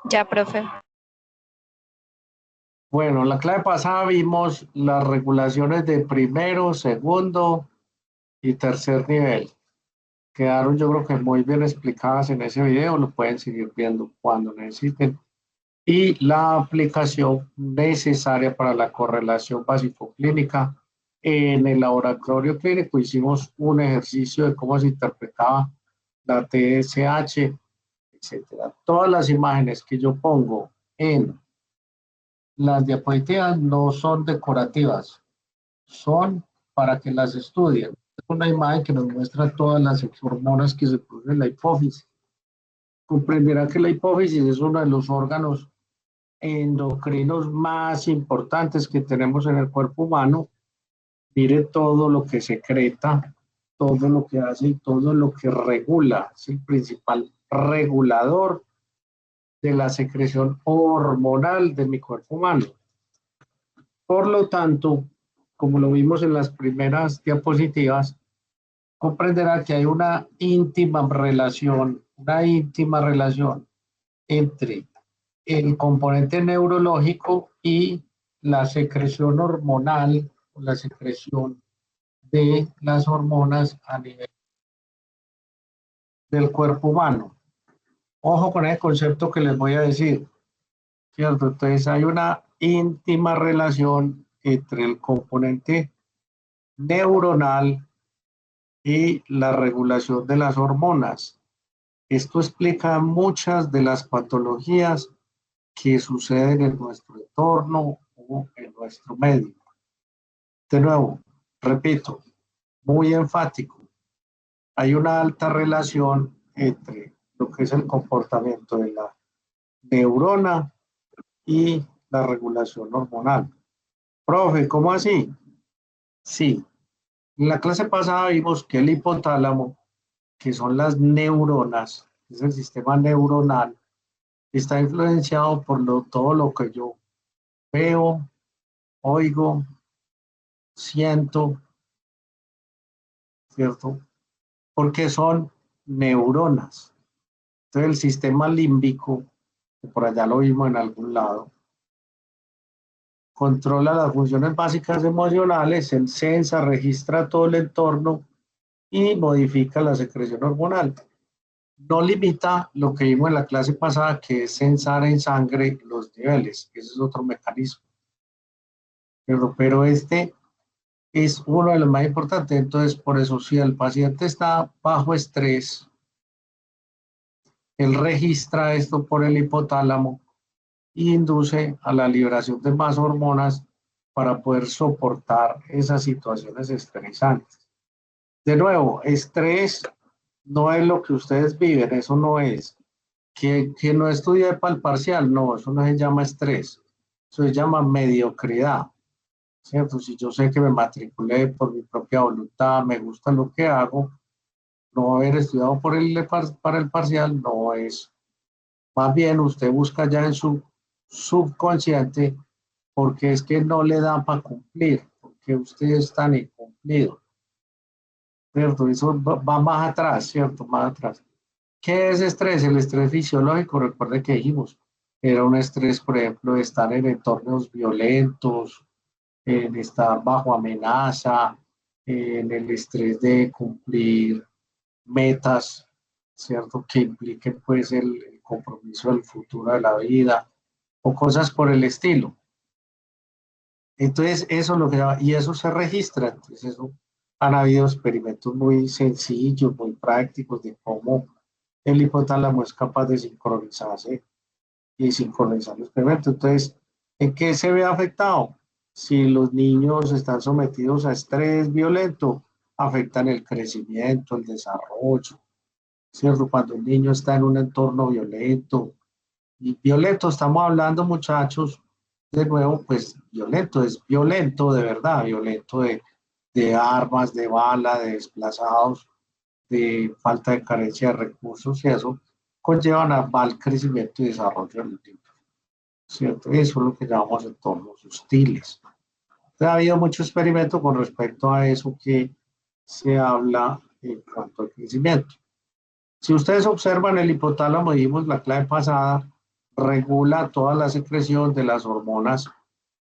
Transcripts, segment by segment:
Ya, profe. Bueno, la clase pasada vimos las regulaciones de primero, segundo y tercer nivel. Quedaron yo creo que muy bien explicadas en ese video, lo pueden seguir viendo cuando necesiten. Y la aplicación necesaria para la correlación básico-clínica. En el laboratorio clínico hicimos un ejercicio de cómo se interpretaba la TSH, etcétera. Todas las imágenes que yo pongo en las diapositivas no son decorativas, son para que las estudien. Es una imagen que nos muestra todas las hormonas que se producen en la hipófisis. Comprenderá que la hipófisis es uno de los órganos endocrinos más importantes que tenemos en el cuerpo humano. Mire todo lo que secreta, todo lo que hace y todo lo que regula. Es el principal regulador de la secreción hormonal de mi cuerpo humano. Por lo tanto, como lo vimos en las primeras diapositivas, comprenderá que hay una íntima relación entre el componente neurológico y la secreción hormonal, la secreción de las hormonas a nivel del cuerpo humano. Ojo con el concepto que les voy a decir, ¿cierto? Entonces hay una íntima relación entre el componente neuronal y la regulación de las hormonas. Esto explica muchas de las patologías que suceden en nuestro entorno o en nuestro medio. De nuevo, repito, muy enfático, hay una alta relación entre lo que es el comportamiento de la neurona y la regulación hormonal. Profe, ¿cómo así? Sí, en la clase pasada vimos que el hipotálamo, que son las neuronas, es el sistema neuronal, está influenciado por todo lo que yo veo, oigo, siento, ¿cierto? Porque son neuronas. Entonces el sistema límbico, que por allá lo vimos en algún lado, controla las funciones básicas emocionales, el sensa, registra todo el entorno y modifica la secreción hormonal. No limita lo que vimos en la clase pasada, que es sensar en sangre los niveles. Ese es otro mecanismo. Pero este es uno de los más importantes. Entonces, por eso, si el paciente está bajo estrés, él registra esto por el hipotálamo e induce a la liberación de más hormonas para poder soportar esas situaciones estresantes. De nuevo, estrés no es lo que ustedes viven, eso no es. Que no estudié para el parcial, no, eso no se llama estrés, eso se llama mediocridad, ¿cierto? Si yo sé que me matriculé por mi propia voluntad, me gusta lo que hago, no haber estudiado para el parcial no es. Más bien usted busca ya en su subconsciente porque es que no le da para cumplir, porque usted es tan incumplido, ¿cierto? Eso va más atrás, ¿cierto? Más atrás. ¿Qué es estrés? El estrés fisiológico, recuerde que dijimos, era un estrés, por ejemplo, de estar en entornos violentos, en estar bajo amenaza, en el estrés de cumplir metas, ¿cierto? Que impliquen pues el compromiso del futuro de la vida o cosas por el estilo. Entonces, eso es lo que y eso se registra. Entonces, eso han habido experimentos muy sencillos, muy prácticos de cómo el hipotálamo es capaz de sincronizarse y sincronizar los experimentos. Entonces, ¿en qué se ve afectado? Si los niños están sometidos a estrés violento, afectan el crecimiento, el desarrollo, ¿cierto? Cuando un niño está en un entorno violento, y violento estamos hablando, muchachos, de nuevo, pues violento, es violento de verdad, violento de armas, de bala, de desplazados, de falta de carencia de recursos y eso conllevan a mal crecimiento y desarrollo del niño, ¿cierto? Eso es lo que llamamos entornos hostiles. Entonces, ha habido mucho experimento con respecto a eso que se habla en cuanto al crecimiento. Si ustedes observan el hipotálamo, dijimos la clave pasada, regula toda la secreción de las hormonas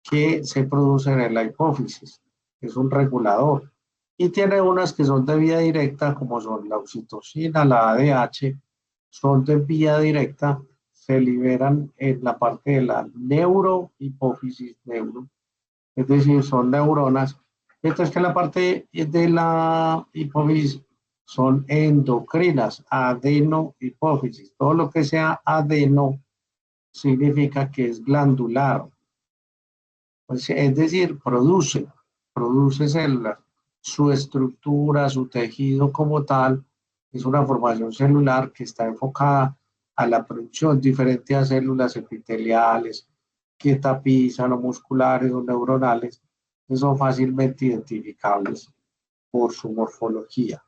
que se producen en la hipófisis. Es un regulador. Y tiene unas que son de vía directa, como son la oxitocina, la ADH, son de vía directa, se liberan en la parte de la neurohipófisis, es decir, son neuronas, mientras que la parte de la hipófisis son endocrinas, adenohipófisis. Todo lo que sea adeno significa que es glandular, pues, es decir, produce células. Su estructura, su tejido como tal, es una formación celular que está enfocada a la producción, diferente a células epiteliales que tapizan o musculares o neuronales, que son fácilmente identificables por su morfología.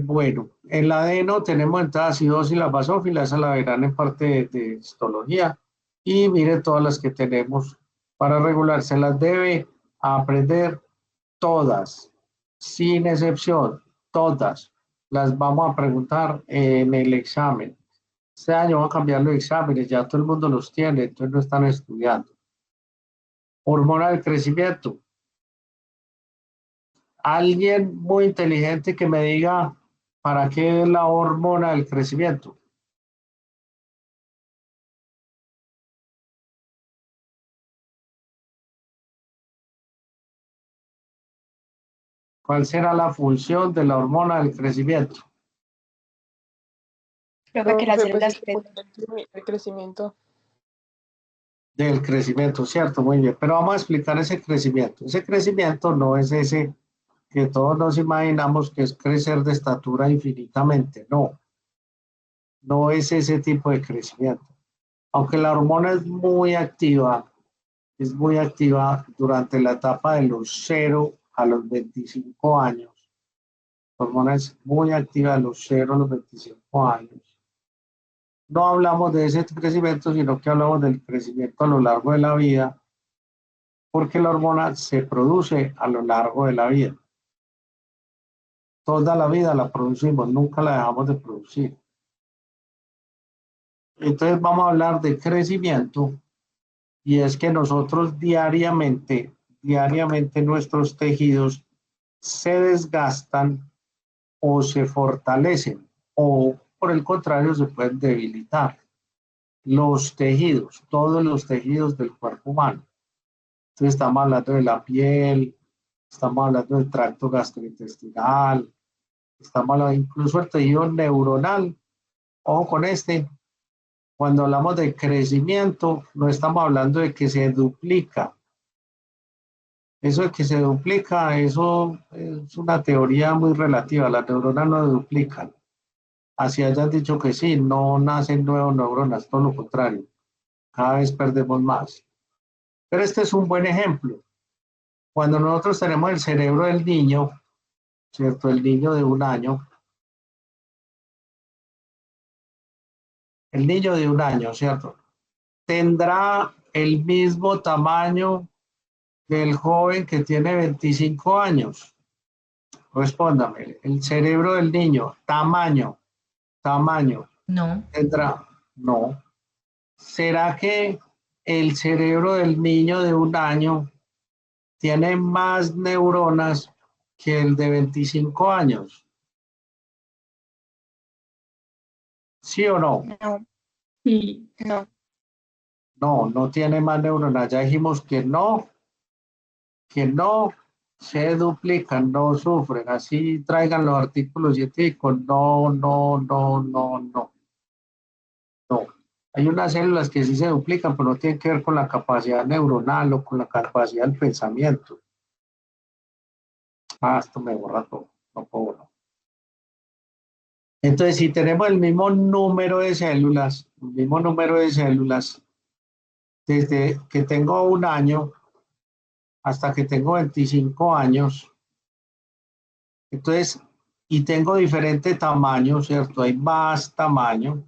Bueno, en la adeno tenemos entrada acidosis, basófila, esa la verán en parte de histología. Y mire todas las que tenemos para regular, se las debe aprender todas, sin excepción, todas. Las vamos a preguntar en el examen. Este año van a cambiar los exámenes, ya todo el mundo los tiene, entonces no están estudiando. Hormona del crecimiento. Alguien muy inteligente que me diga para qué es la hormona del crecimiento. ¿Cuál será la función de la hormona del crecimiento? Profe, que las Profe, pues células el crecimiento. Del crecimiento, cierto, muy bien. Pero vamos a explicar ese crecimiento. Ese crecimiento no es ese que todos nos imaginamos que es crecer de estatura infinitamente. No, no es ese tipo de crecimiento. Aunque la hormona es muy activa durante la etapa de los 0 a los 25 años. La hormona es muy activa de los 0 a los 25 años. No hablamos de ese crecimiento, sino que hablamos del crecimiento a lo largo de la vida, porque la hormona se produce a lo largo de la vida. Toda la vida la producimos, nunca la dejamos de producir. Entonces vamos a hablar de crecimiento, y es que nosotros diariamente nuestros tejidos se desgastan o se fortalecen, o por el contrario se pueden debilitar. Los tejidos, todos los tejidos del cuerpo humano. Entonces estamos hablando de la piel, estamos hablando del tracto gastrointestinal, estamos hablando incluso del tejido neuronal. Ojo con este, cuando hablamos de crecimiento, no estamos hablando de que se duplica. Eso de que se duplica, eso es una teoría muy relativa. Las neuronas no se duplican. Así hayan dicho que sí, no nacen nuevas neuronas, todo lo contrario. Cada vez perdemos más. Pero este es un buen ejemplo. Cuando nosotros tenemos el cerebro del niño, ¿cierto? El niño de 1 año, el niño de 1 año, ¿cierto? Tendrá el mismo tamaño del joven que tiene 25 años. Respóndame, el cerebro del niño, tamaño, No, tendrá, no. ¿Será que el cerebro del niño de 1 año tiene más neuronas que el de 25 años? ¿Sí o no? no, sí, no, No, no tiene más neuronas. Ya dijimos que no se duplican, no sufren. Así traigan los artículos científicos. No, no, no, no, no, no. Hay unas células que sí se duplican, pero no tienen que ver con la capacidad neuronal o con la capacidad del pensamiento. Ah, esto me borra todo. No puedo borrar. Entonces, si tenemos el mismo número de células, desde que tengo 1 año hasta que tengo 25 años, entonces, y tengo diferente tamaño, ¿cierto? Hay más tamaño,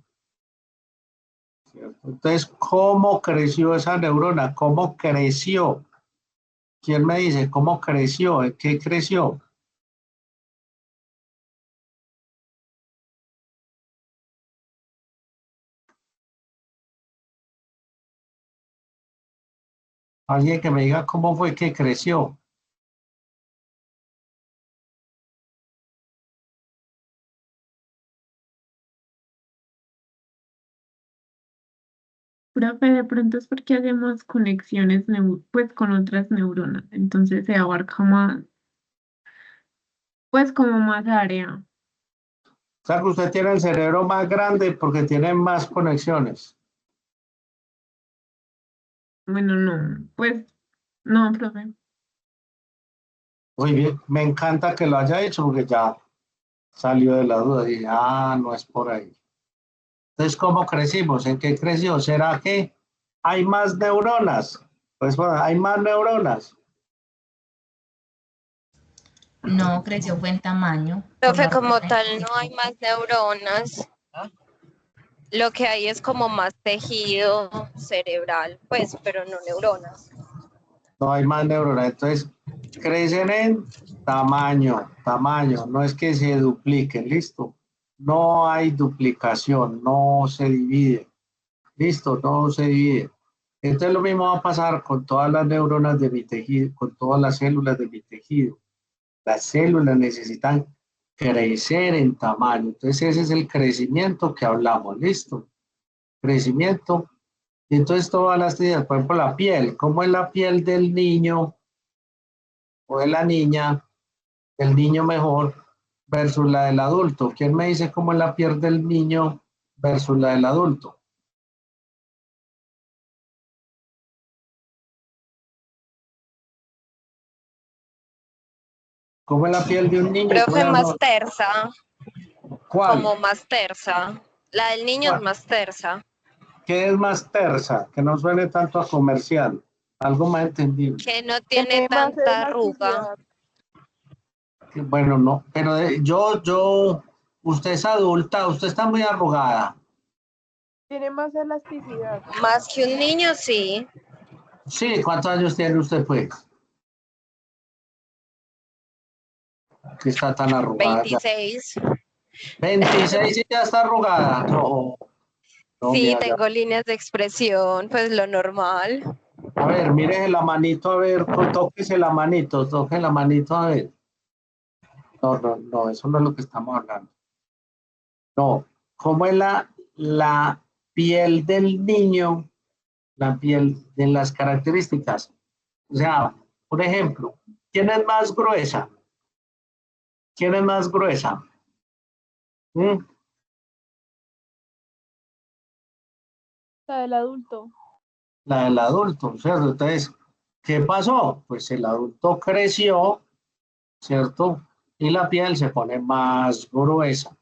¿cierto? Entonces, ¿cómo creció esa neurona? ¿Cómo creció? ¿Quién me dice cómo creció? ¿En qué creció? Alguien que me diga cómo fue que creció. Profe, de pronto es porque hacemos conexiones pues con otras neuronas, entonces se abarca más, pues como más área. O sea que usted tiene el cerebro más grande porque tiene más conexiones. Bueno, no, pues no, profe. Muy bien, me encanta que lo haya hecho porque ya salió de la duda. Dije, no es por ahí. Entonces, ¿cómo crecimos? ¿En qué creció? ¿Será que hay más neuronas? Pues bueno, hay más neuronas. No, creció fue en tamaño por Profe, la como forma de tal, no hay crecer. más neuronas. Lo que hay es como más tejido cerebral, pues, pero no neuronas. No hay más neuronas. Entonces, crecen en tamaño. No es que se dupliquen, listo. No hay duplicación, no se divide. Listo, no se divide. Entonces lo mismo va a pasar con todas las neuronas de mi tejido, con todas las células de mi tejido. Las células necesitan crecer en tamaño. Entonces ese es el crecimiento que hablamos, listo. Crecimiento. Y entonces todas las ideas, por ejemplo, la piel, ¿cómo es la piel del niño o de la niña, del niño mejor versus la del adulto? ¿Quién me dice cómo es la piel del niño versus la del adulto? ¿Cómo es la piel de un niño y cómo es Profe, la más de tersa, ¿Cuál? como más tersa. La del niño es ¿Cuál? más tersa, ¿Qué es más tersa? Que no suene tanto a comercial. Algo más entendible. que no tiene Tiene más tanta arruga. elasticidad. Bueno, no, pero usted es adulta, usted está muy arrugada. Tiene más elasticidad. Más que un niño, sí. Sí, ¿cuántos años tiene usted, pues? Que está tan arrugada ya. 26. 26 y ya está arrugada. No, no, Sí, mira, ya. tengo líneas de expresión, pues lo normal. A ver, mire la manito, a ver, tóquese toque la manito, a ver. No, eso no es lo que estamos hablando. No, ¿cómo es la piel del niño? La piel de las características. O sea, por ejemplo, ¿quién es más gruesa? ¿Quién es más gruesa? ¿Mm? La del adulto. La del adulto, ¿cierto? Entonces, ¿qué pasó? Pues el adulto creció, ¿cierto? Y la piel se pone más gruesa,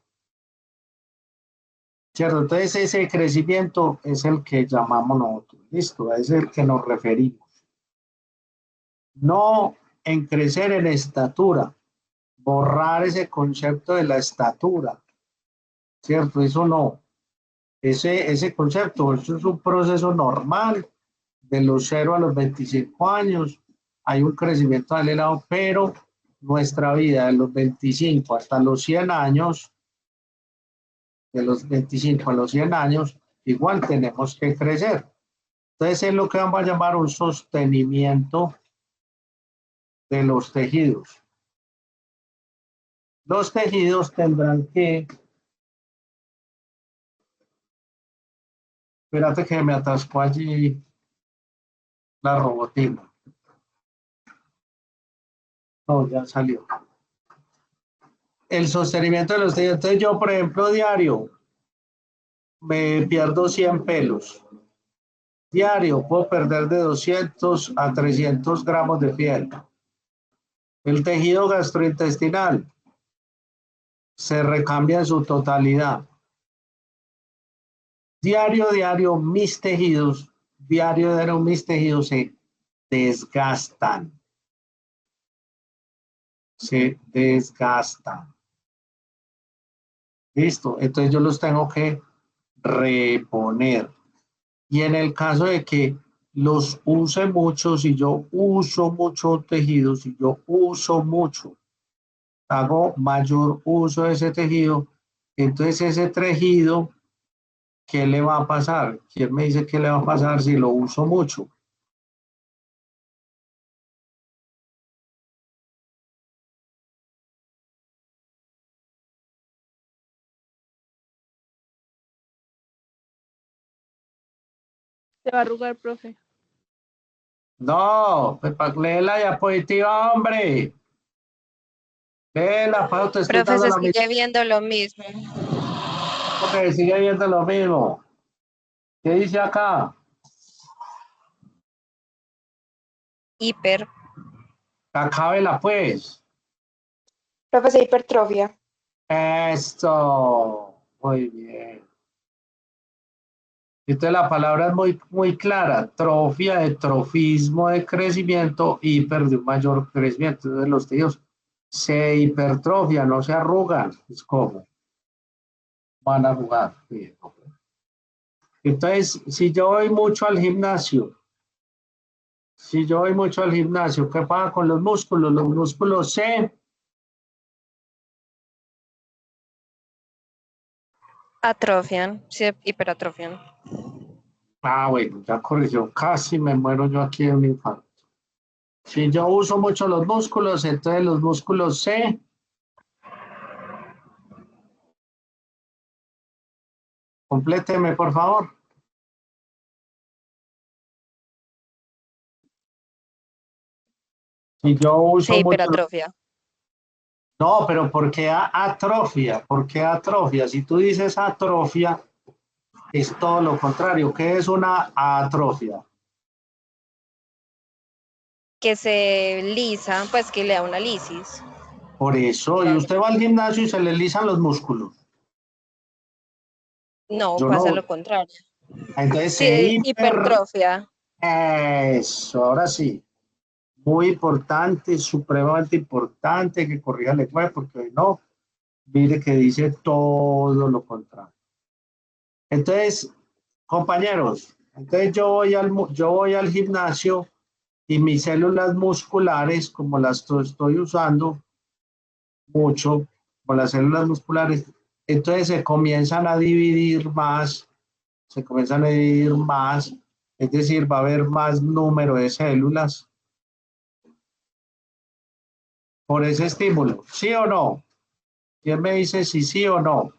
¿cierto? Entonces, ese crecimiento es el que llamamos nosotros, ¿listo? Es el que nos referimos. No en crecer en estatura, borrar ese concepto de la estatura, ¿cierto? Eso no. Ese concepto, eso es un proceso normal de los 0 a los 25 años. Hay un crecimiento acelerado, pero nuestra vida de los 25 hasta los 100 años, de los 25 a los 100 años, igual tenemos que crecer. Entonces es lo que vamos a llamar un sostenimiento de los tejidos. Los tejidos tendrán que, espérate que me atascó allí la robotina. No, ya salió. El sostenimiento de los tejidos. Entonces yo, por ejemplo, diario me pierdo 100 pelos. Diario puedo perder de 200 a 300 gramos de piel. El tejido gastrointestinal se recambia en su totalidad. Diario, mis tejidos se desgastan. Se desgastan. Listo. Entonces yo los tengo que reponer. Y en el caso de que los use mucho, si yo uso mucho tejido, si yo uso mucho, hago mayor uso de ese tejido, entonces ese tejido, ¿qué le va a pasar? ¿Quién me dice qué le va a pasar si lo uso mucho? Se va a arrugar, profe. No, pues lee la diapositiva, hombre. Léela, pues te estoy Profe, dando se la misma, sigue viendo lo mismo. porque sigue viendo lo mismo. ¿Qué dice acá? Hiper. Acábela, pues. Profesor, hipertrofia. Esto. Muy bien. Entonces la palabra es muy clara. Trofia de trofismo de crecimiento, hiper de un mayor crecimiento. Entonces los tejidos se hipertrofia, no se arrugan. Es como van a arrugar. Bien. Entonces, si yo voy mucho al gimnasio, ¿qué pasa con los músculos? Los músculos se Atrofian. Sí, hiperatrofian. bueno, ya corrigió, casi me muero yo aquí de un infarto. Si yo uso mucho los músculos, entonces los músculos se compléteme, por favor. Si yo uso Sí, mucho, hiperatrofia. no, pero ¿por qué atrofia? ¿Por qué atrofia? Si tú dices atrofia, es todo lo contrario. ¿Qué es una atrofia? Que se lisa, pues que le da una lisis. Por eso, y usted va al gimnasio y se le lisan los músculos. No, Yo pasa no. lo contrario. Entonces Sí, hipertrofia. Eso, ahora sí. Muy importante, supremamente importante que corrija el lenguaje, porque hoy no, mire que dice todo lo contrario. Entonces, compañeros, entonces yo voy al gimnasio y mis células musculares, como las estoy usando mucho, con las células musculares, entonces se comienzan a dividir más, es decir, va a haber más número de células por ese estímulo, ¿sí o no? ¿Quién me dice si sí o no?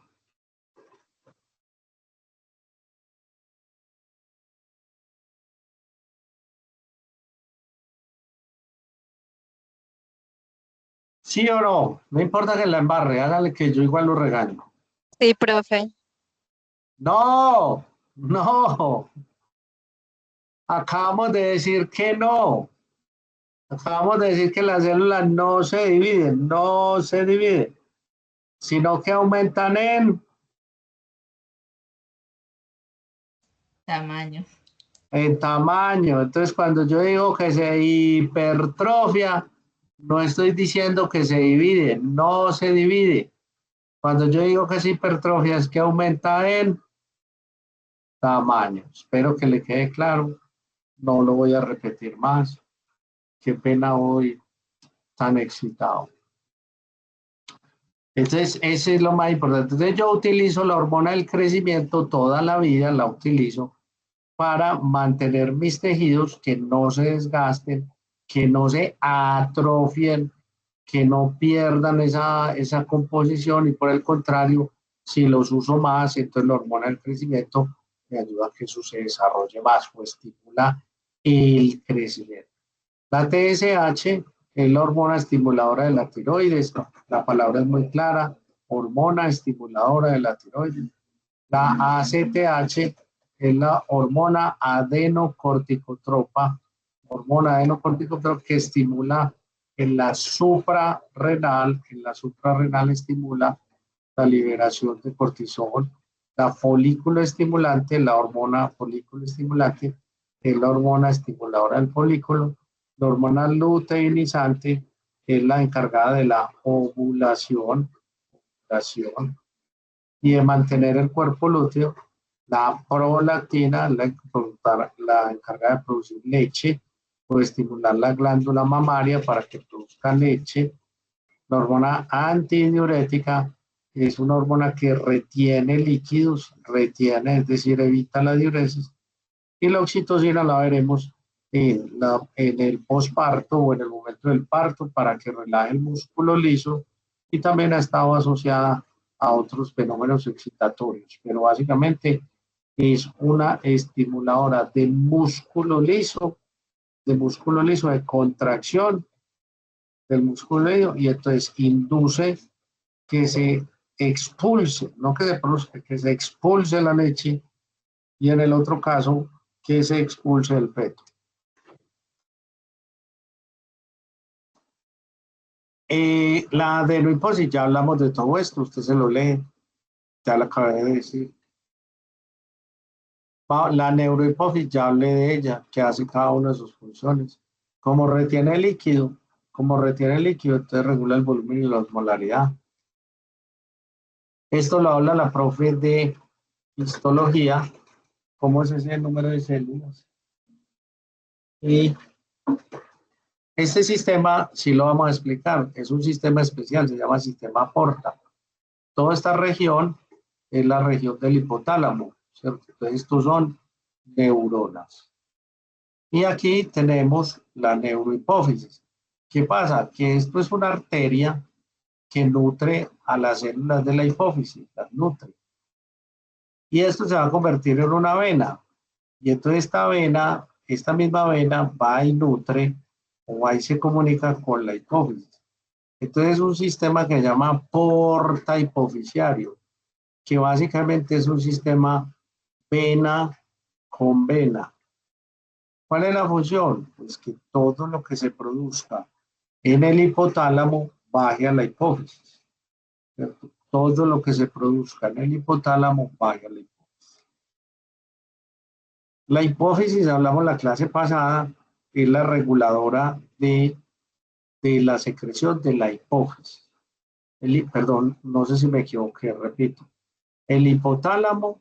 ¿Sí o no? No importa que la embarre, hágale que yo igual lo regaño. Sí, profe. No, no. Acabamos de decir que no. Acabamos de decir que las células no se dividen, sino que aumentan Tamaño. en tamaño. Entonces, cuando yo digo que se hipertrofia, no estoy diciendo que se divide, no se divide. Cuando yo digo que es hipertrofia, es que aumenta en tamaño. Espero que le quede claro. No lo voy a repetir más. Qué pena hoy tan excitado. Entonces, ese es lo más importante. Entonces, yo utilizo la hormona del crecimiento toda la vida, la utilizo para mantener mis tejidos que no se desgasten, que no se atrofien, que no pierdan esa composición y por el contrario, si los uso más, entonces la hormona del crecimiento me ayuda a que eso se desarrolle más o estimula el crecimiento. La TSH es la hormona estimuladora de la tiroides, la palabra es muy clara, hormona estimuladora de la tiroides. La ACTH es la hormona adenocorticotropa que estimula en la suprarrenal estimula la liberación de cortisol. La folículo estimulante, la hormona folículo estimulante, es la hormona estimuladora del folículo. La hormona luteinizante es la encargada de la ovulación y de mantener el cuerpo lúteo. La prolactina es la encargada de producir leche o estimular la glándula mamaria para que produzca leche. La hormona antidiurética es una hormona que retiene líquidos, es decir, evita la diuresis. Y la oxitocina la veremos en el posparto o en el momento del parto para que relaje el músculo liso y también ha estado asociada a otros fenómenos excitatorios. Pero básicamente es una estimuladora de músculo liso, de contracción del músculo liso, y entonces induce que se expulse, no que se produzca, que se expulse la leche, y en el otro caso, que se expulse el feto. La adenohipófisis, ya hablamos de todo esto, usted se lo lee, ya lo acabé de decir. La neurohipófisis, ya hablé de ella, que hace cada una de sus funciones. Como retiene el líquido, entonces regula el volumen y la osmolaridad. Esto lo habla la profe de histología, cómo es ese número de células. Y este sistema, sí lo vamos a explicar, es un sistema especial, se llama sistema Porta. Toda esta región es la región del hipotálamo, ¿cierto? Entonces, estos son neuronas. Y aquí tenemos la neurohipófisis. ¿Qué pasa? Que esto es una arteria que nutre a las células de la hipófisis, las nutre. Y esto se va a convertir en una vena. Y entonces esta misma vena va y nutre o va y se comunica con la hipófisis. Entonces es un sistema que se llama porta hipofisiario, que básicamente es un sistema vena con vena. ¿Cuál es la función? Pues que todo lo que se produzca en el hipotálamo baje a la hipófisis, ¿cierto? Todo lo que se produzca en el hipotálamo baje a la hipófisis. La hipófisis, hablamos la clase pasada, es la reguladora de la secreción de la hipófisis. Perdón, no sé si me equivoqué, repito. El hipotálamo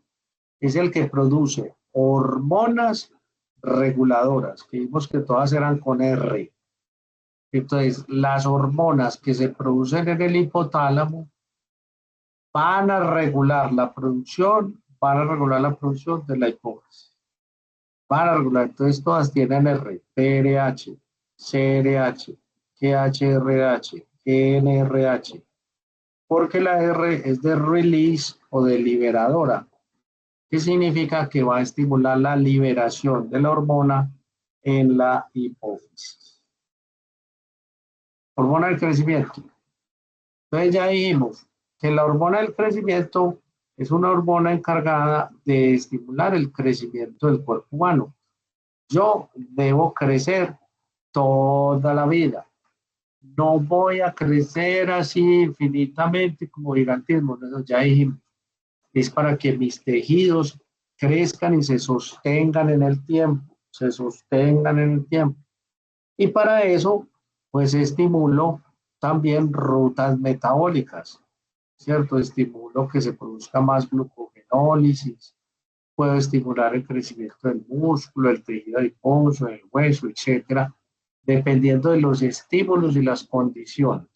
es el que produce hormonas reguladoras, que vimos que todas eran con R. Entonces, las hormonas que se producen en el hipotálamo van a regular la producción, de la hipófisis. Van a regular, entonces todas tienen R, TRH, CRH, GHRH, GNRH, porque la R es de release o de liberadora, que significa que va a estimular la liberación de la hormona en la hipófisis. Hormona del crecimiento. Entonces ya dijimos que la hormona del crecimiento es una hormona encargada de estimular el crecimiento del cuerpo humano. Yo debo crecer toda la vida. No voy a crecer así infinitamente como gigantismo. Eso ya dijimos. Es para que mis tejidos crezcan y se sostengan en el tiempo. Y para eso, pues estimulo también rutas metabólicas, ¿cierto? Estimulo que se produzca más glucogenólisis, puedo estimular el crecimiento del músculo, el tejido adiposo, el hueso, etcétera, dependiendo de los estímulos y las condiciones.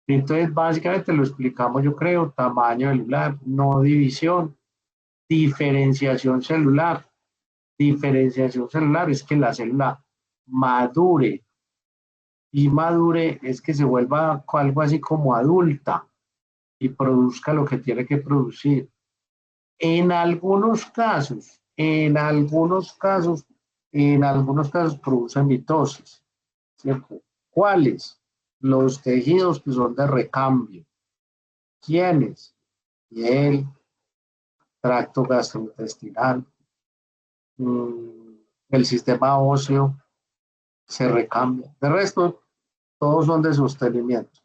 Entonces, básicamente lo explicamos, yo creo, tamaño celular, no división, diferenciación celular. Diferenciación celular es que la célula madure, y madure es que se vuelva algo así como adulta y produzca lo que tiene que producir. En algunos casos produce mitosis, ¿cierto? ¿Cuáles? Los tejidos que son de recambio. ¿Quiénes? Piel, tracto gastrointestinal, el sistema óseo se recambia. De resto, todos son de sostenimiento.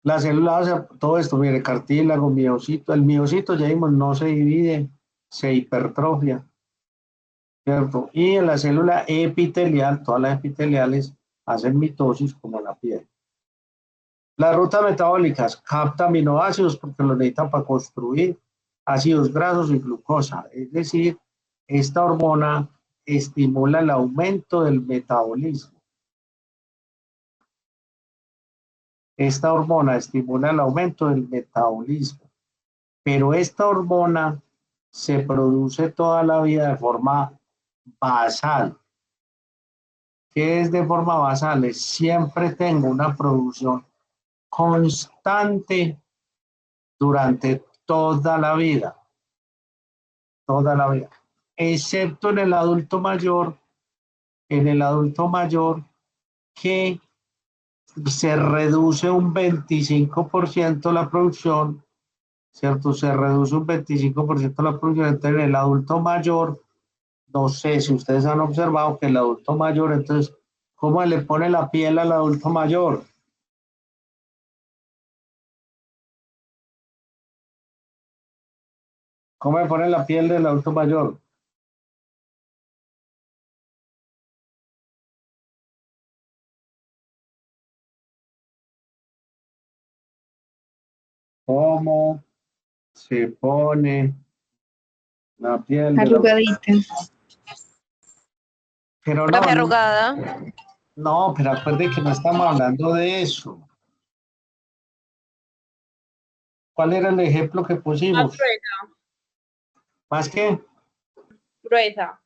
La célula hace todo esto, mire, cartílago, miocito. El miocito, ya vimos, no se divide, se hipertrofia, ¿cierto? Y en la célula epitelial, todas las epiteliales hacen mitosis como la piel. Las rutas metabólicas captan aminoácidos porque los necesitan para construir ácidos grasos y glucosa. Es decir, esta hormona estimula el aumento del metabolismo. Esta hormona estimula el aumento del metabolismo, pero esta hormona se produce toda la vida de forma basal. ¿Qué es de forma basal? Siempre tengo una producción constante durante toda la vida, excepto en el adulto mayor, que se reduce un 25% la producción, ¿cierto? Se reduce un 25% la producción. Entonces, en el adulto mayor, no sé si ustedes han observado que el adulto mayor, entonces, ¿cómo le pone la piel al adulto mayor? ¿Cómo le pone la piel del adulto mayor? ¿Cómo se pone la piel del adulto mayor? Arrugadita. Pero Profe, no, arrugada. no, pero acuerde que no estamos hablando de eso. ¿Cuál era el ejemplo que pusimos? ¿Más qué? Gruesa.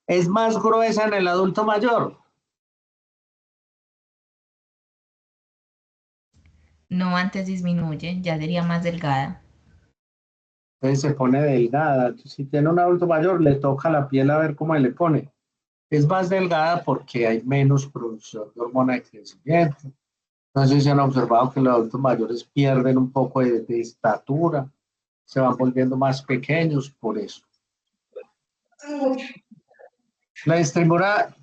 Es más gruesa en el adulto mayor. No, antes disminuye, ya sería más delgada. Entonces se pone delgada. Entonces, si tiene un adulto mayor, le toca la piel a ver cómo le pone. Es más delgada porque hay menos producción de hormona de crecimiento. Entonces se han observado que los adultos mayores pierden un poco de estatura, se van volviendo más pequeños por eso. La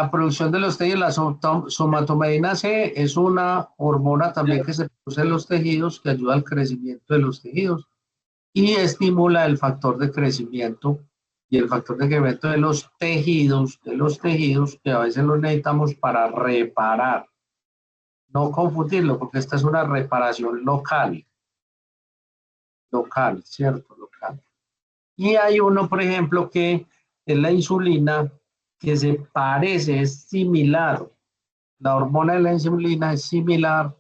producción de los tejidos, la somatomedina C es una hormona también que se produce en los tejidos que ayuda al crecimiento de los tejidos y estimula el factor de crecimiento y el factor de crecimiento de los tejidos que a veces los necesitamos para reparar. No confundirlo porque esta es una reparación local, ¿cierto? Local. Y hay uno, por ejemplo, que es la insulina, que se parece, es similar. La hormona de la insulina es similar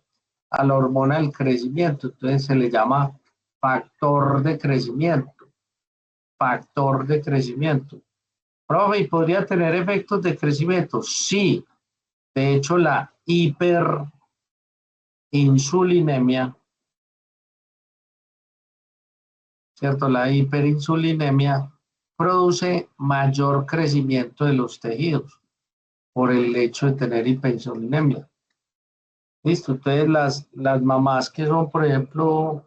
a la hormona del crecimiento, entonces se le llama factor de crecimiento. Factor de crecimiento. Profe, ¿y podría tener efectos de crecimiento? Sí. De hecho, la hiperinsulinemia, ¿cierto? La hiperinsulinemia produce mayor crecimiento de los tejidos por el hecho de tener hiperinsulinemia. Listo, entonces las mamás que son, por ejemplo,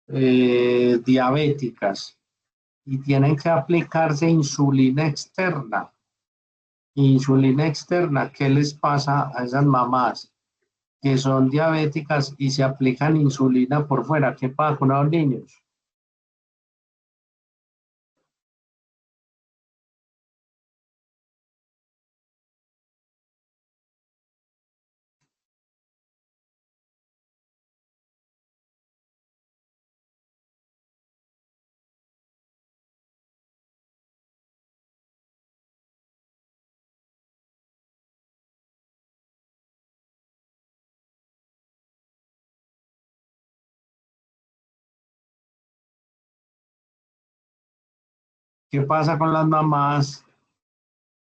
diabéticas y tienen que aplicarse insulina externa, ¿qué les pasa a esas mamás que son diabéticas y se aplican insulina por fuera? ¿Qué pasa con los niños? ¿Qué pasa con las mamás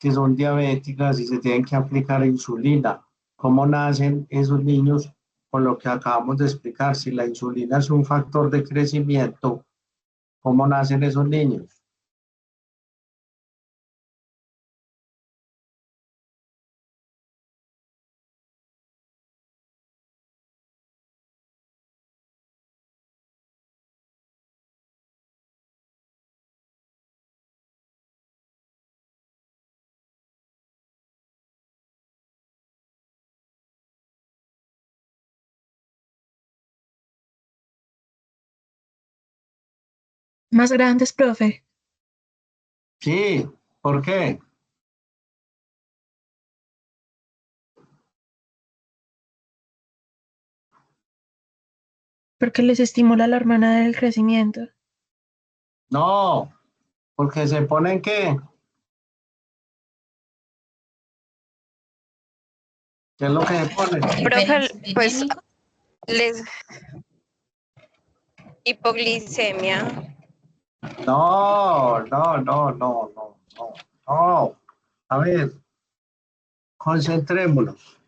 que son diabéticas y se tienen que aplicar insulina? ¿Cómo nacen esos niños? Con lo que acabamos de explicar, si la insulina es un factor de crecimiento, ¿cómo nacen esos niños? Más grandes, profe. Sí, ¿por qué? Porque les estimula la hormona del crecimiento. No, porque se ponen ¿qué? ¿Qué es lo que se ponen? Profe, pues Hiperinsulinémico. les hipoglicemia. No, no, no, no, no, no, no. A ver, concentrémonos.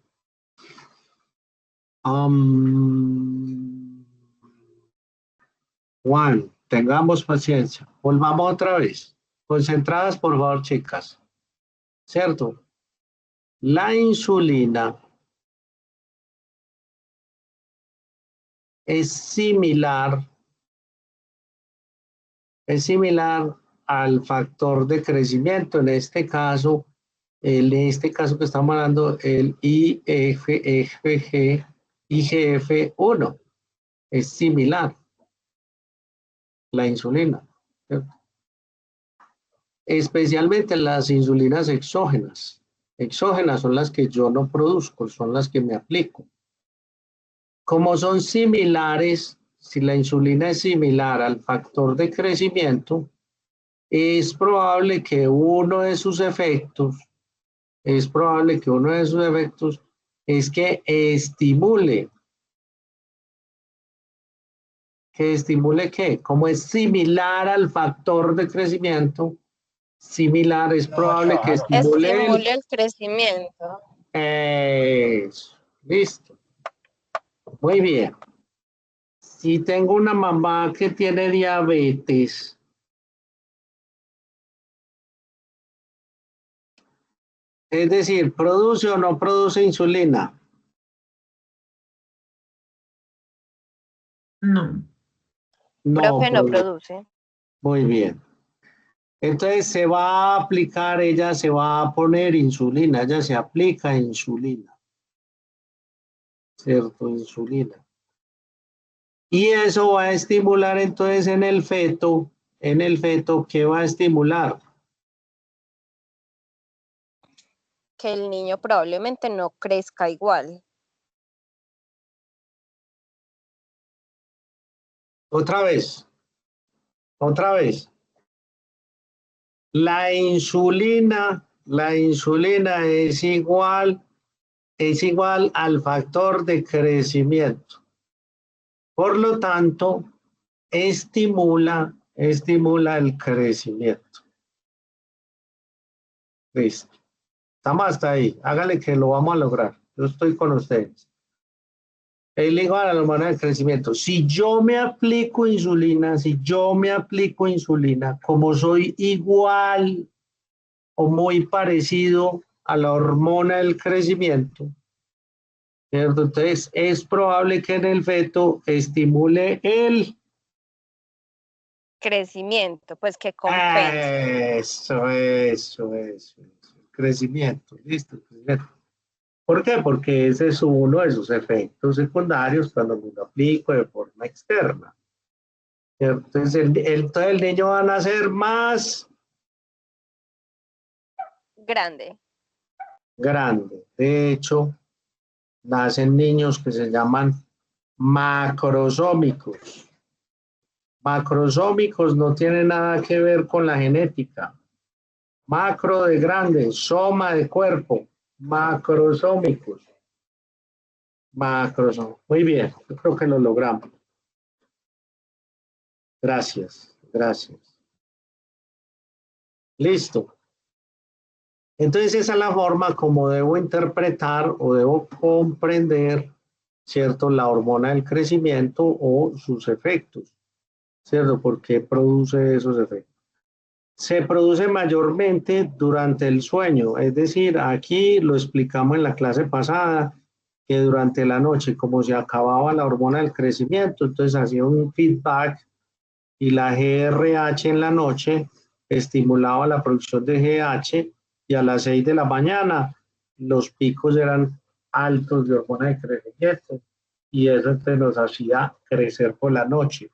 Juan, tengamos paciencia. Volvamos otra vez. Concentradas, por favor, chicas. ¿Cierto? La insulina es similar al factor de crecimiento, en este caso que estamos hablando, el IGF-1, es similar, la insulina, ¿cierto? Especialmente las insulinas exógenas. Exógenas son las que yo no produzco, son las que me aplico. Como son similares, si la insulina es similar al factor de crecimiento, es probable que uno de sus efectos es que estimule. ¿Que estimule qué? Como es similar al factor de crecimiento, similar, es probable que estimule el crecimiento. Eso. Listo. Muy bien. Si tengo una mamá que tiene diabetes, es decir, ¿produce o no produce insulina? No. No, Profe, no produce. Muy bien. Entonces se va a aplicar, ella se va a poner insulina, ella se aplica insulina. ¿Cierto? Insulina. Y eso va a estimular entonces en el feto, ¿qué va a estimular? Que el niño probablemente no crezca igual. Otra vez. La insulina es igual al factor de crecimiento. Por lo tanto, estimula el crecimiento. Listo. Estamos hasta ahí. Hágale que lo vamos a lograr. Yo estoy con ustedes. Es igual a la hormona del crecimiento. Si yo me aplico insulina, como soy igual o muy parecido a la hormona del crecimiento, ¿cierto? Entonces es probable que en el feto estimule el Crecimiento, pues que compense. Eso. Crecimiento, listo. Crecimiento. ¿Por qué? Porque ese es uno de sus efectos secundarios cuando me lo aplico de forma externa. Entonces el niño va a nacer más Grande. De hecho, nacen niños que se llaman macrosómicos. Macrosómicos no tienen nada que ver con la genética. Macro de grande, soma de cuerpo, macrosómicos. Muy bien, yo creo que lo logramos. Gracias. Listo. Entonces esa es la forma como debo interpretar o debo comprender, ¿cierto?, la hormona del crecimiento o sus efectos, ¿cierto? ¿Por qué produce esos efectos? Se produce mayormente durante el sueño, es decir, aquí lo explicamos en la clase pasada, que durante la noche, como se acababa la hormona del crecimiento, entonces hacía un feedback y la GRH en la noche estimulaba la producción de GH y a las 6 de la mañana los picos eran altos de hormona de crecimiento y eso entonces nos hacía crecer por la noche.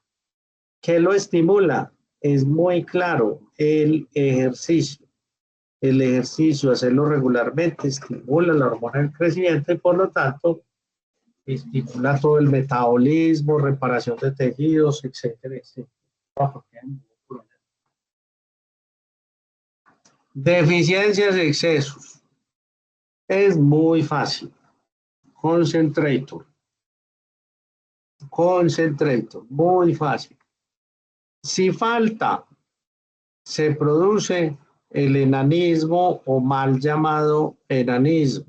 ¿Qué lo estimula? Es muy claro, el ejercicio. El ejercicio, hacerlo regularmente, estimula la hormona del crecimiento y por lo tanto estimula todo el metabolismo, reparación de tejidos, etcétera, etcétera. Deficiencias y excesos. Es muy fácil. Concentrator, muy fácil. Si falta, se produce el enanismo o mal llamado enanismo.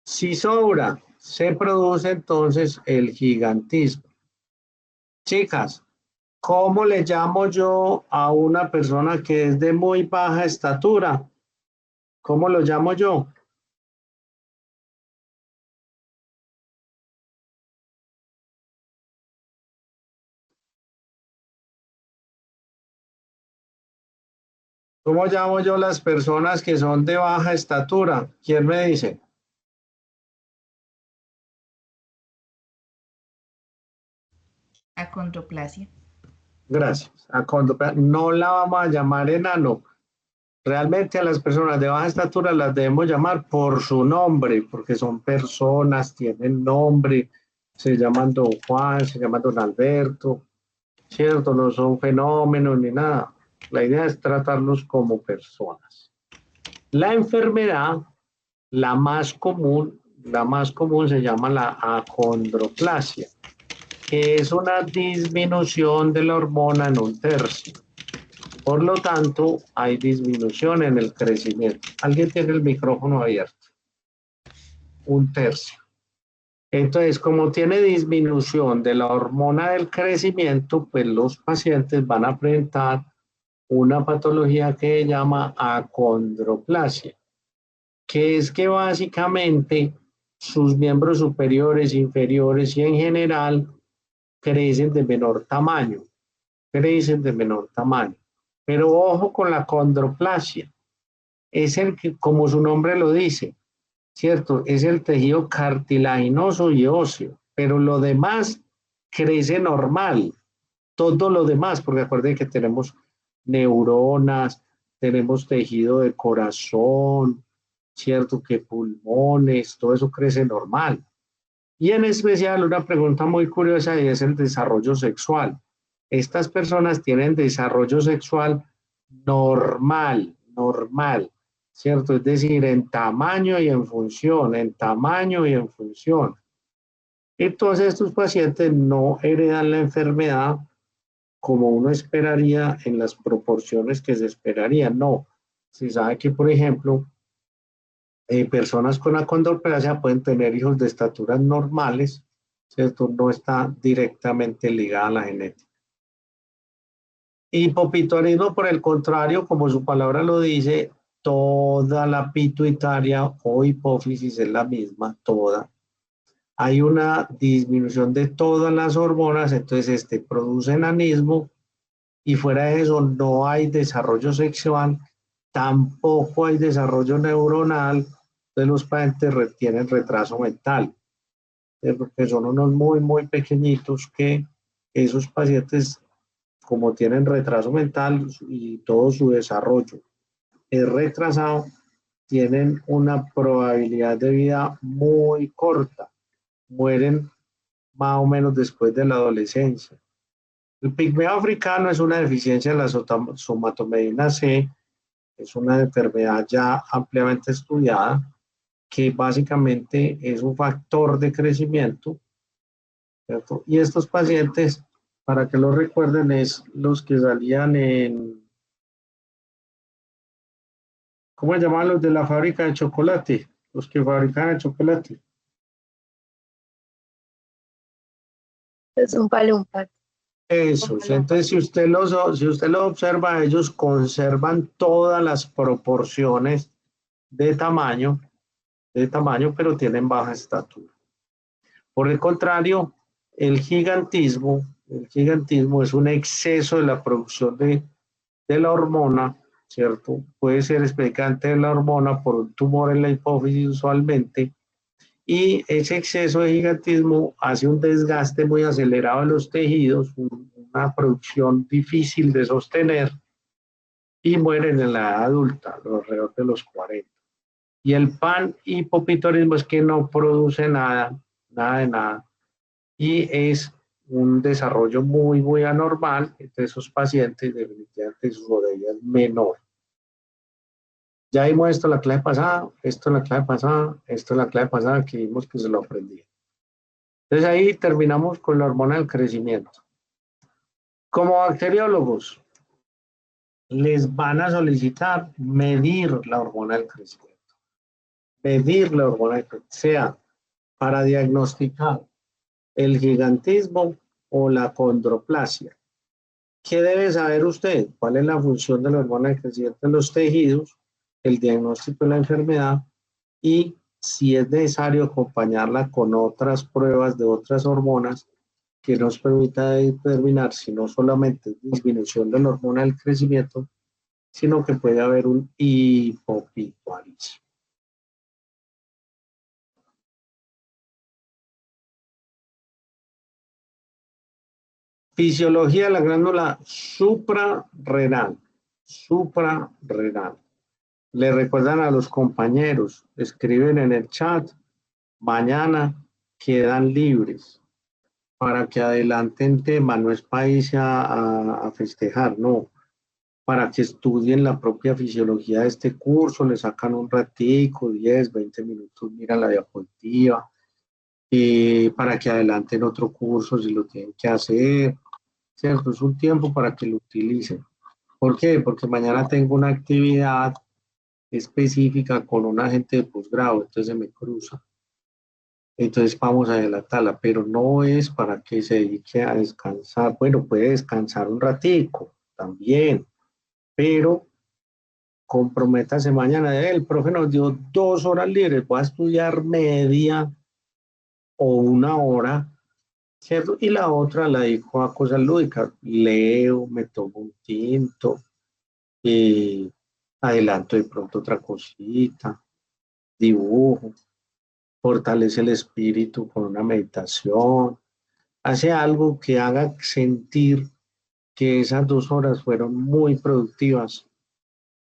Si sobra, se produce entonces el gigantismo. Chicas, ¿cómo le llamo yo a una persona que es de muy baja estatura? ¿Cómo lo llamo yo? ¿Cómo llamo yo las personas que son de baja estatura? ¿Quién me dice? Acondroplasia. Gracias. No la vamos a llamar enano. Realmente a las personas de baja estatura las debemos llamar por su nombre, porque son personas, tienen nombre, se llaman Don Juan, se llaman Don Alberto, ¿cierto? No son fenómenos ni nada. La idea es tratarlos como personas. La enfermedad, la más común se llama la acondroplasia, que es una disminución de la hormona en 1/3. Por lo tanto, hay disminución en el crecimiento. ¿Alguien tiene el micrófono abierto? 1/3. Entonces, como tiene disminución de la hormona del crecimiento, pues los pacientes van a presentar una patología que se llama acondroplasia, que es que básicamente sus miembros superiores, inferiores y en general crecen de menor tamaño. Pero ojo con la acondroplasia. Es el que, como su nombre lo dice, ¿cierto? Es el tejido cartilaginoso y óseo, pero lo demás crece normal. Todo lo demás, porque acuérdense que tenemos neuronas, tenemos tejido de corazón, ¿cierto? Que pulmones, todo eso crece normal. Y en especial una pregunta muy curiosa y es el desarrollo sexual. Estas personas tienen desarrollo sexual normal, ¿cierto? Es decir, en tamaño y en función, Entonces estos pacientes no heredan la enfermedad como uno esperaría en las proporciones que se esperarían, no. Se sabe que, por ejemplo, personas con acondroplasia pueden tener hijos de estaturas normales, ¿cierto? No está directamente ligada a la genética. Hipopituitarismo, por el contrario, como su palabra lo dice, toda la pituitaria o hipófisis es la misma, toda. Hay una disminución de todas las hormonas, entonces produce enanismo y fuera de eso no hay desarrollo sexual, tampoco hay desarrollo neuronal, entonces los pacientes tienen retraso mental, porque son unos muy pequeñitos que esos pacientes, como tienen retraso mental y todo su desarrollo es retrasado, tienen una probabilidad de vida muy corta, mueren más o menos después de la adolescencia. El pigmeo africano es una deficiencia de la somatomedina C, es una enfermedad ya ampliamente estudiada, que básicamente es un factor de crecimiento, ¿cierto? Y estos pacientes, para que lo recuerden, es los que salían en, ¿cómo se llamaban los de la fábrica de chocolate? Los que fabricaban el chocolate. Es un palumpa. Eso, entonces si usted los observa, ellos conservan todas las proporciones de tamaño, pero tienen baja estatura. Por el contrario, el gigantismo es un exceso de la producción de la hormona, ¿cierto? Puede ser explicante de la hormona por un tumor en la hipófisis usualmente, y ese exceso de gigantismo hace un desgaste muy acelerado de los tejidos, una producción difícil de sostener, y mueren en la edad adulta, alrededor de los 40. Y el panhipopituitarismo es que no produce nada de nada, y es un desarrollo muy anormal. Entre esos pacientes, definitivamente su rodilla es menor. Ya vimos esto en la clase pasada, esto en la clase pasada, que vimos que se lo aprendí. Entonces ahí terminamos con la hormona del crecimiento. Como bacteriólogos, les van a solicitar medir la hormona del crecimiento. Sea para diagnosticar el gigantismo o la condroplasia. ¿Qué debe saber usted? ¿Cuál es la función de la hormona de crecimiento en los tejidos? El diagnóstico de la enfermedad y si es necesario acompañarla con otras pruebas de otras hormonas que nos permita determinar si no solamente es disminución de la hormona del crecimiento, sino que puede haber un hipopituarismo. Fisiología de la glándula suprarrenal. Suprarrenal. Le recuerdan a los compañeros, escriben en el chat, mañana quedan libres para que adelanten tema, no es para irse a festejar, no, para que estudien la propia fisiología de este curso, le sacan un ratico, 10, 20 minutos, miran la diapositiva, para que adelanten otro curso si lo tienen que hacer, ¿cierto? Es un tiempo para que lo utilicen. ¿Por qué? Porque mañana tengo una actividad específica con un agente de posgrado, entonces se me cruza. Entonces vamos a adelantarla, pero no es para que se dedique a descansar. Bueno, puede descansar un ratico también, pero comprométase mañana. El profe nos dio 2 horas libres, voy a estudiar media o 1 hora, ¿cierto? Y la otra la dedico a cosas lúdicas. Leo, me tomo un tinto, adelanto de pronto otra cosita, dibujo, fortalece el espíritu con una meditación, hace algo que haga sentir que esas 2 horas fueron muy productivas,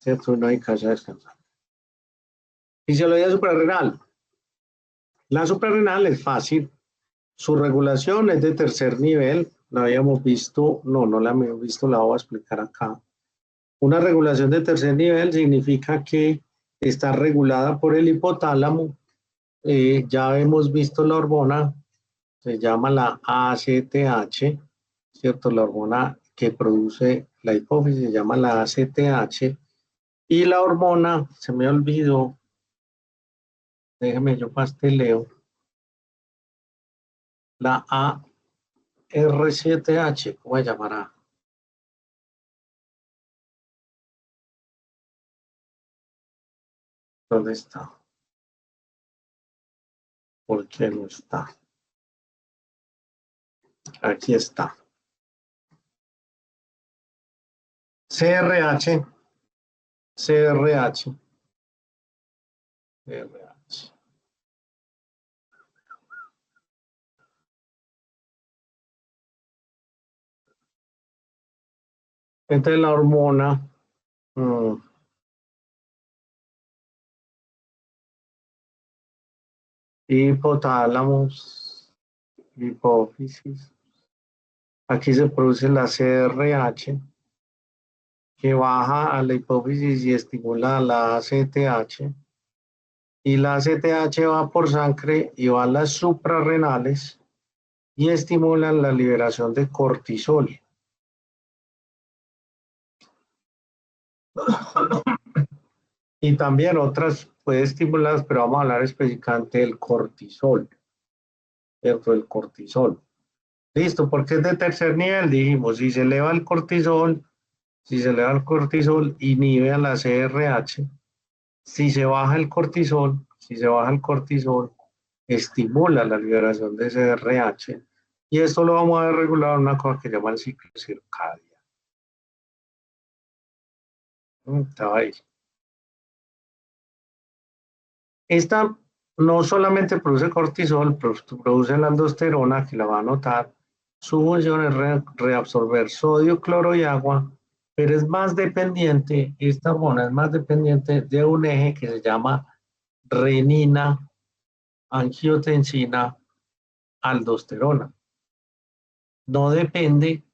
¿cierto? No hay que descansar. Fisiología suprarrenal. La suprarrenal es fácil. Su regulación es de tercer nivel. La habíamos visto, no la habíamos visto, la voy a explicar acá. Una regulación de tercer nivel significa que está regulada por el hipotálamo. Ya hemos visto la hormona, se llama la ACTH, ¿cierto? La hormona que produce la hipófisis se llama la ACTH. Y la hormona, se me olvidó, déjeme yo pasteleo, la AR7H, ¿cómo se llamará? ¿Dónde está? ¿Por qué no está? Aquí está. CRH. CRH. CRH. Entonces la hormona hipotálamos, hipófisis. Aquí se produce la CRH que baja a la hipófisis y estimula la ACTH. Y la ACTH va por sangre y va a las suprarrenales y estimulan la liberación de cortisol. Y también otras puede estimular, pero vamos a hablar específicamente del cortisol. ¿Cierto? El cortisol. Listo, porque es de tercer nivel, dijimos, si se eleva el cortisol, inhibe a la CRH. Si se baja el cortisol, estimula la liberación de CRH. Y esto lo vamos a ver regulado en una cosa que se llama el ciclo circadiano. Estaba ahí. Esta no solamente produce cortisol, produce la aldosterona, que la va a notar. Su función es reabsorber sodio, cloro y agua, pero es más dependiente, esta hormona es más dependiente de un eje que se llama renina, angiotensina, aldosterona. No depende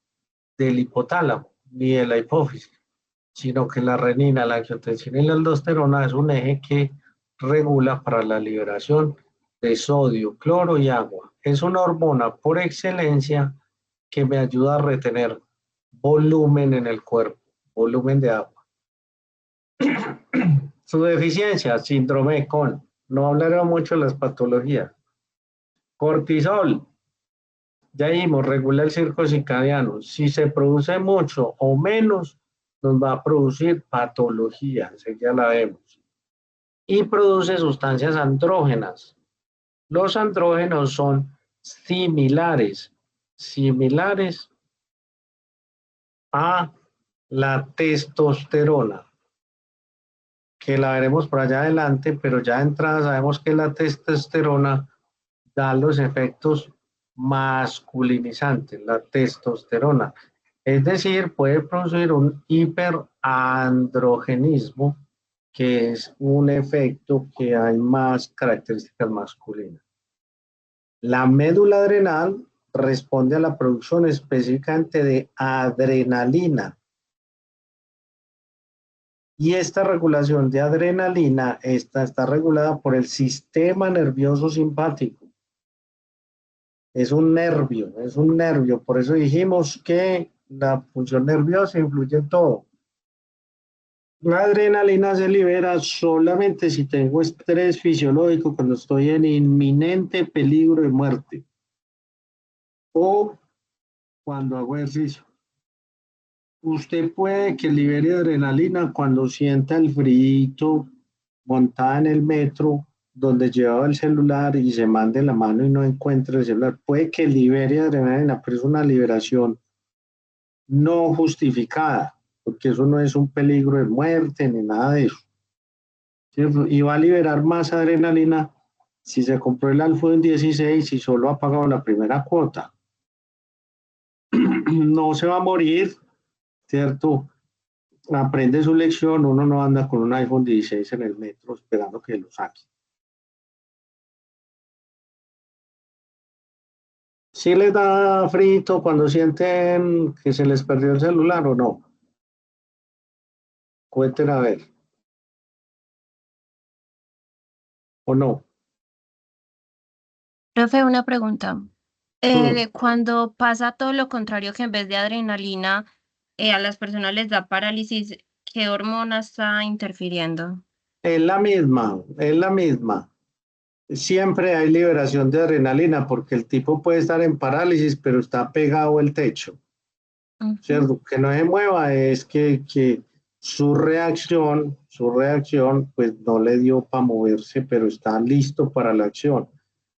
del hipotálamo ni de la hipófisis, sino que la renina, la angiotensina y la aldosterona es un eje que regula para la liberación de sodio, cloro y agua. Es una hormona por excelencia que me ayuda a retener volumen en el cuerpo, volumen de agua. Su deficiencia, síndrome con, no hablaré mucho de las patologías. Cortisol, Ya dijimos, regula el ciclo circadiano. Si se produce mucho o menos, nos va a producir patología, así ya la vemos. Y produce sustancias andrógenas. Los andrógenos son similares a la testosterona, que la veremos por allá adelante, pero ya de entrada sabemos que la testosterona da los efectos masculinizantes, la testosterona. Es decir, puede producir un hiperandrogenismo, que es un efecto que hay más características masculinas. La médula adrenal responde a la producción específicamente de adrenalina. Y esta regulación de adrenalina está regulada por el sistema nervioso simpático. Es un nervio. Por eso dijimos que la función nerviosa influye en todo. La adrenalina se libera solamente si tengo estrés fisiológico, cuando estoy en inminente peligro de muerte o cuando hago ejercicio. Usted puede que libere adrenalina cuando sienta el frío montada en el metro donde llevaba el celular y se mande la mano y no encuentre el celular. Puede que libere adrenalina, pero es una liberación no justificada, porque eso no es un peligro de muerte ni nada de eso. ¿Cierto? Y va a liberar más adrenalina si se compró el iPhone 16 y solo ha pagado la primera cuota. No se va a morir, ¿cierto? Aprende su lección, uno no anda con un iPhone 16 en el metro esperando que lo saque. ¿Sí les da frito cuando sienten que se les perdió el celular o no? Cuenten a ver. ¿O no? Profe, una pregunta. Mm. Cuando pasa todo lo contrario, que en vez de adrenalina, a las personas les da parálisis, ¿qué hormona está interfiriendo? Es la misma. Siempre hay liberación de adrenalina porque el tipo puede estar en parálisis, pero está pegado al techo, Ujú. ¿cierto? Que no se mueva es que su reacción, pues no le dio para moverse, pero está listo para la acción.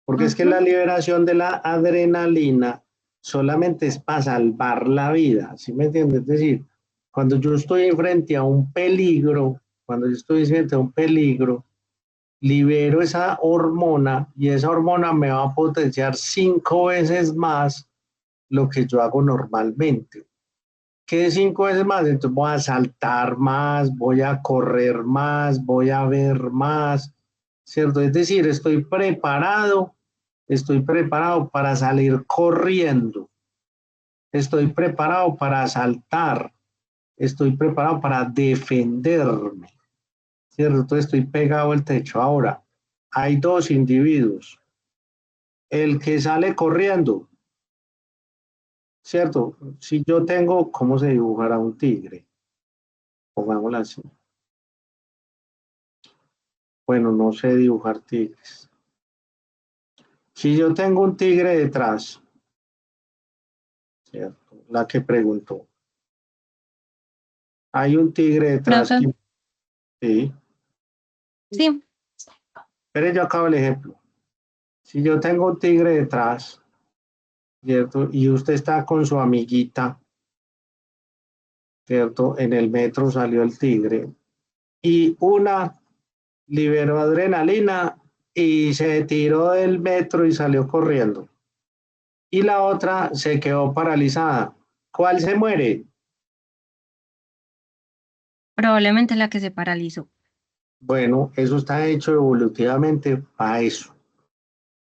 Porque es que la Ujú. liberación de la adrenalina solamente es para salvar la vida, ¿sí me entiendes? Es decir, cuando yo estoy frente a un peligro, libero esa hormona y esa hormona me va a potenciar 5 veces más lo que yo hago normalmente. ¿Qué es 5 veces más? Entonces voy a saltar más, voy a correr más, voy a ver más, ¿cierto? Es decir, estoy preparado para salir corriendo, estoy preparado para saltar, estoy preparado para defenderme, ¿cierto? Entonces estoy pegado al techo. Ahora, hay dos individuos. El que sale corriendo, ¿cierto? Si yo tengo, ¿cómo se dibujará un tigre? Pongámoslo así. Bueno, no sé dibujar tigres. Si yo tengo un tigre detrás, ¿cierto? La que preguntó. Hay un tigre detrás Profe, que... Sí. sí, Pero yo acabo el ejemplo. Si yo tengo un tigre detrás, ¿cierto? Y usted está con su amiguita, ¿cierto? En el metro salió el tigre. Y una liberó adrenalina y se tiró del metro y salió corriendo. Y la otra se quedó paralizada. ¿Cuál se muere? probablemente la que se paralizó. Bueno, eso está hecho evolutivamente para eso.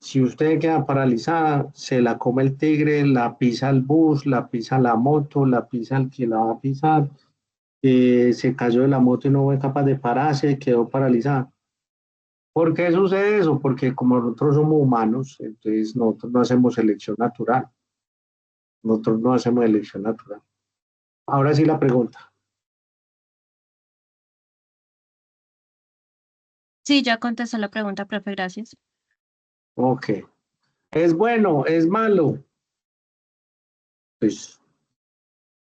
Si usted queda paralizada, se la come el tigre, la pisa el bus, la pisa la moto, la pisa el que la va a pisar, se cayó de la moto y no fue capaz de pararse, quedó paralizada. ¿Por qué sucede eso? Porque como nosotros somos humanos, entonces nosotros no hacemos selección natural. Nosotros no hacemos elección natural. Ahora sí la pregunta. Sí, ya contestó la pregunta, profe, gracias. Ok. ¿Es bueno? ¿Es malo? Pues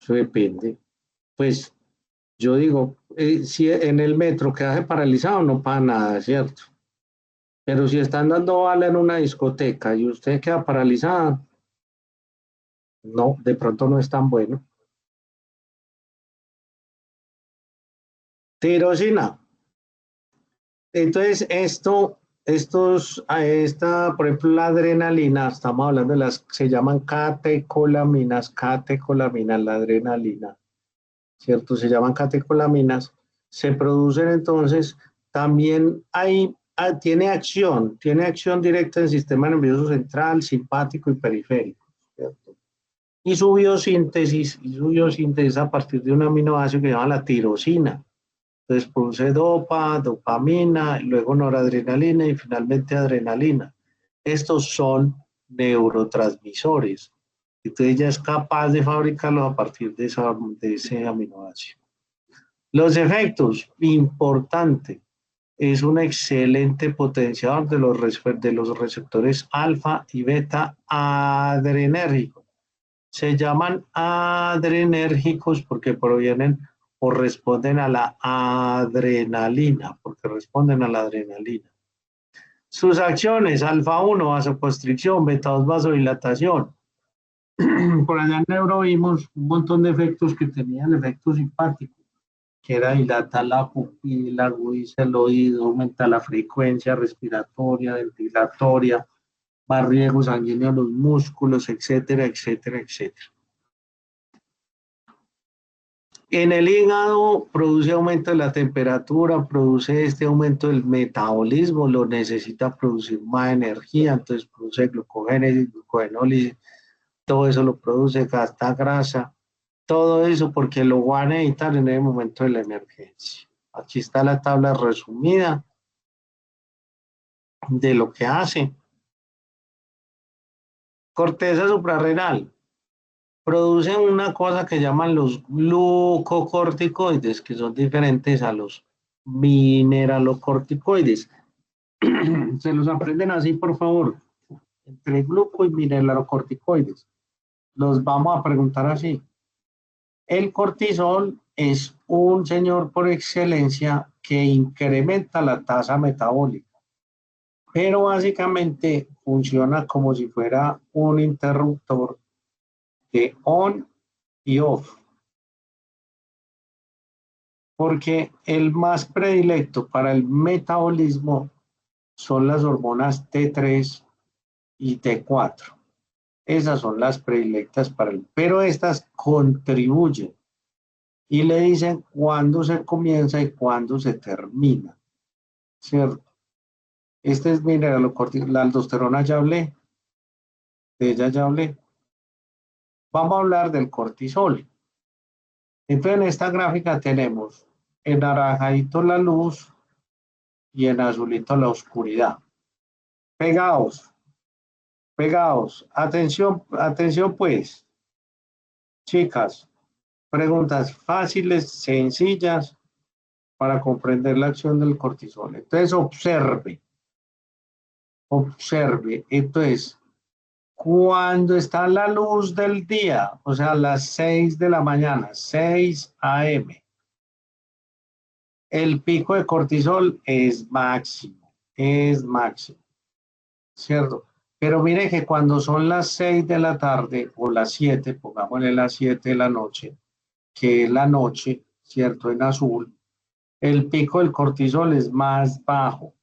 eso depende. Pues yo digo, si en el metro quedas paralizado no pasa nada, ¿cierto? Pero si están dando bala en una discoteca y usted queda paralizada, no, de pronto no es tan bueno. Tirosina. Entonces, por ejemplo, la adrenalina, estamos hablando de las, se llaman catecolaminas, la adrenalina, ¿cierto? Se llaman catecolaminas, se producen entonces, también tiene acción directa en el sistema nervioso central, simpático y periférico, ¿cierto? Y su biosíntesis a partir de un aminoácido que se llama la tirosina. Entonces produce dopamina, luego noradrenalina y finalmente adrenalina. Estos son neurotransmisores. Entonces ella es capaz de fabricarlos a partir de ese aminoácido. Los efectos, importante, es un excelente potenciador de los receptores alfa y beta adrenérgicos. Se llaman adrenérgicos porque provienen o responden a la adrenalina, porque responden a la adrenalina. Sus acciones, alfa 1, vasoconstricción, beta 2, vasodilatación. Por allá en neuro vimos un montón de efectos que tenían efectos simpáticos, que era dilatar la pupila, agudiza el oído, aumenta la frecuencia respiratoria, ventilatoria, más riego sanguíneo a los músculos, etcétera, etcétera, etcétera. En el hígado produce aumento de la temperatura, produce este aumento del metabolismo, lo necesita producir más energía, entonces produce glucogénesis, glucogenólisis, todo eso lo produce, gasta grasa, todo eso porque lo va a necesitar en el momento de la emergencia. Aquí está la tabla resumida de lo que hace. Corteza suprarrenal. Producen una cosa que llaman los glucocorticoides, que son diferentes a los mineralocorticoides. Se los aprenden así, por favor. Entre gluco y mineralocorticoides. Los vamos a preguntar así. El cortisol es un señor por excelencia que incrementa la tasa metabólica, pero básicamente funciona como si fuera un interruptor de on y off. Porque el más predilecto para el metabolismo son las hormonas T3 y T4. Esas son las predilectas para el, pero estas contribuyen y le dicen cuándo se comienza y cuándo se termina, ¿cierto? Este es mineralocorticoide, la aldosterona ya hablé, de ella ya hablé. Vamos a hablar del cortisol. Entonces en esta gráfica tenemos en naranjadito la luz y en azulito la oscuridad. Pegados. Atención pues, chicas. Preguntas fáciles, sencillas, para comprender la acción del cortisol. Entonces observe. Entonces, cuando está la luz del día, o sea, a las 6 de la mañana, 6 a.m., el pico de cortisol es máximo, ¿cierto? Pero mire que cuando son las 6 de la tarde o las 7, pongámosle las 7 de la noche, que es la noche, ¿cierto? En azul, el pico del cortisol es más bajo,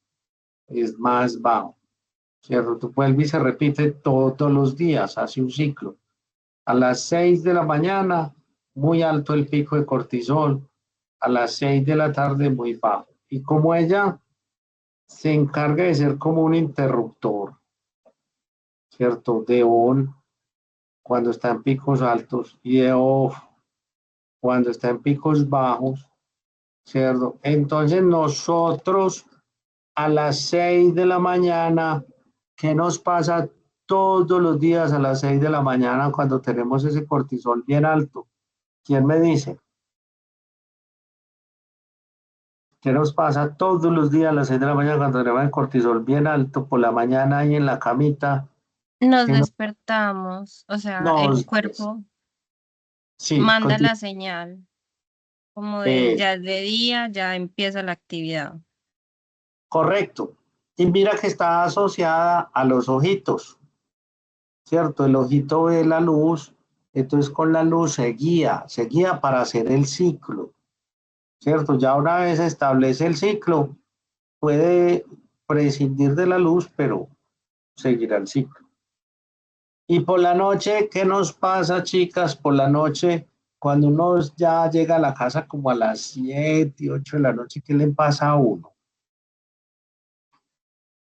¿cierto? Tú vuelves y se repite todos los días, hace un ciclo. A las 6 de la mañana, muy alto el pico de cortisol, a las 6 de la tarde, muy bajo. Y como ella se encarga de ser como un interruptor, ¿cierto? De on, cuando está en picos altos, y de off, cuando está en picos bajos, ¿cierto? Entonces nosotros a las 6 de la mañana, ¿qué nos pasa todos los días a las 6 de la mañana cuando tenemos ese cortisol bien alto? ¿Quién me dice? ¿Qué nos pasa todos los días a las 6 de la mañana cuando tenemos el cortisol bien alto por la mañana ahí en la camita? Nos ¿Qué nos- despertamos, o sea, Nos el cuerpo Sí, Manda la señal, como de eh, ya es de día, ya empieza la actividad. correcto. Y mira que está asociada a los ojitos, ¿cierto? El ojito ve la luz, entonces con la luz se guía para hacer el ciclo, ¿cierto? Ya una vez establece el ciclo, puede prescindir de la luz, pero seguirá el ciclo. Y por la noche, ¿qué nos pasa, chicas? Por la noche, cuando uno ya llega a la casa como a las 7, 8 de la noche, ¿qué le pasa a uno?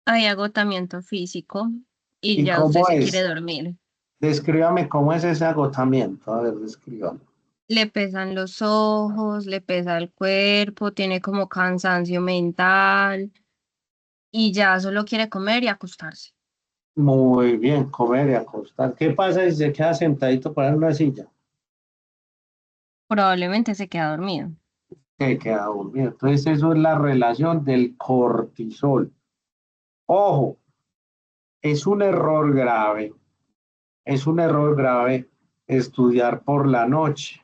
Hay agotamiento físico y ¿Y ya usted cómo se quiere es? dormir. Descríbame cómo es ese agotamiento. A ver, descríbame. Le pesan los ojos, le pesa el cuerpo, tiene como cansancio mental y ya solo quiere comer y acostarse. Muy bien, comer y acostar. ¿Qué pasa si se queda sentadito para una silla? Probablemente se queda dormido. Se queda dormido. Entonces, eso es la relación del cortisol. Ojo, es un error grave. Es un error grave estudiar por la noche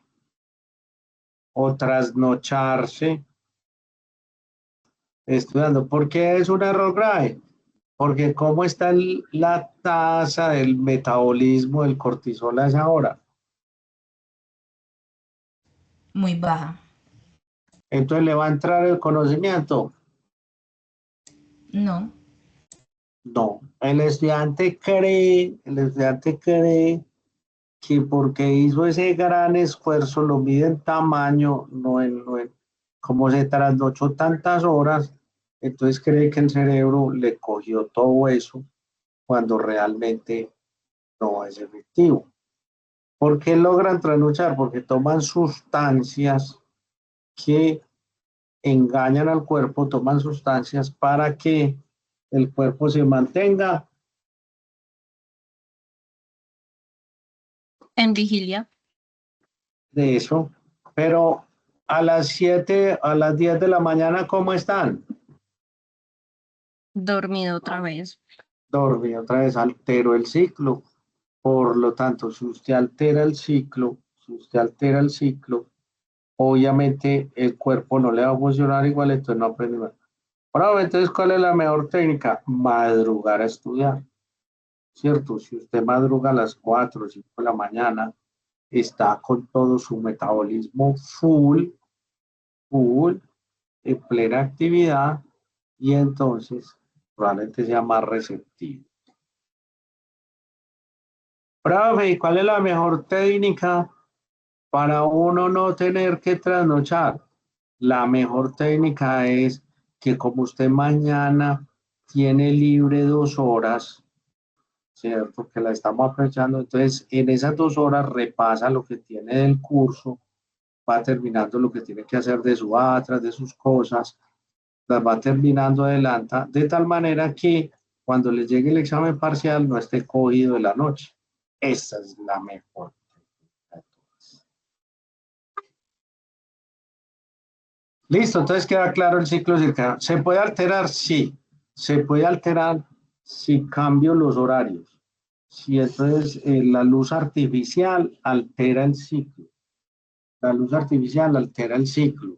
o trasnocharse estudiando. ¿Por qué es un error grave? Porque cómo está la tasa del metabolismo del cortisol a esa hora. Muy baja. Entonces le va a entrar el conocimiento. No. No, el estudiante cree que porque hizo ese gran esfuerzo, lo mide en tamaño, no en como se trasnochó tantas horas, entonces cree que el cerebro le cogió todo eso cuando realmente no es efectivo. ¿Por qué logran trasnochar? Porque toman sustancias que engañan al cuerpo, toman sustancias para que el cuerpo se mantenga En vigilia, de eso, pero a las 7, a las 10 de la mañana, ¿cómo están? dormido otra vez. Dormí otra vez, altero el ciclo. Por lo tanto, si usted altera el ciclo, obviamente el cuerpo no le va a funcionar igual, entonces no aprende más. Ahora, entonces, ¿cuál es la mejor técnica? Madrugar a estudiar, ¿cierto? Si usted madruga a las 4 o 5 de la mañana, está con todo su metabolismo full, en plena actividad y entonces probablemente sea más receptivo. Profe, ¿y cuál es la mejor técnica para uno no tener que trasnochar? La mejor técnica es que como usted mañana tiene libre 2 horas, ¿cierto? Que la estamos aprovechando, entonces en esas 2 horas repasa lo que tiene del curso, va terminando lo que tiene que hacer de su atras, de sus cosas, las va terminando, adelanta, de tal manera que cuando le llegue el examen parcial no esté cogido de la noche. Esa es la mejor. Listo, entonces queda claro el ciclo circadiano. ¿Se puede alterar? Sí. Se puede alterar si cambio los horarios. Si entonces la luz artificial altera el ciclo. La luz artificial altera el ciclo.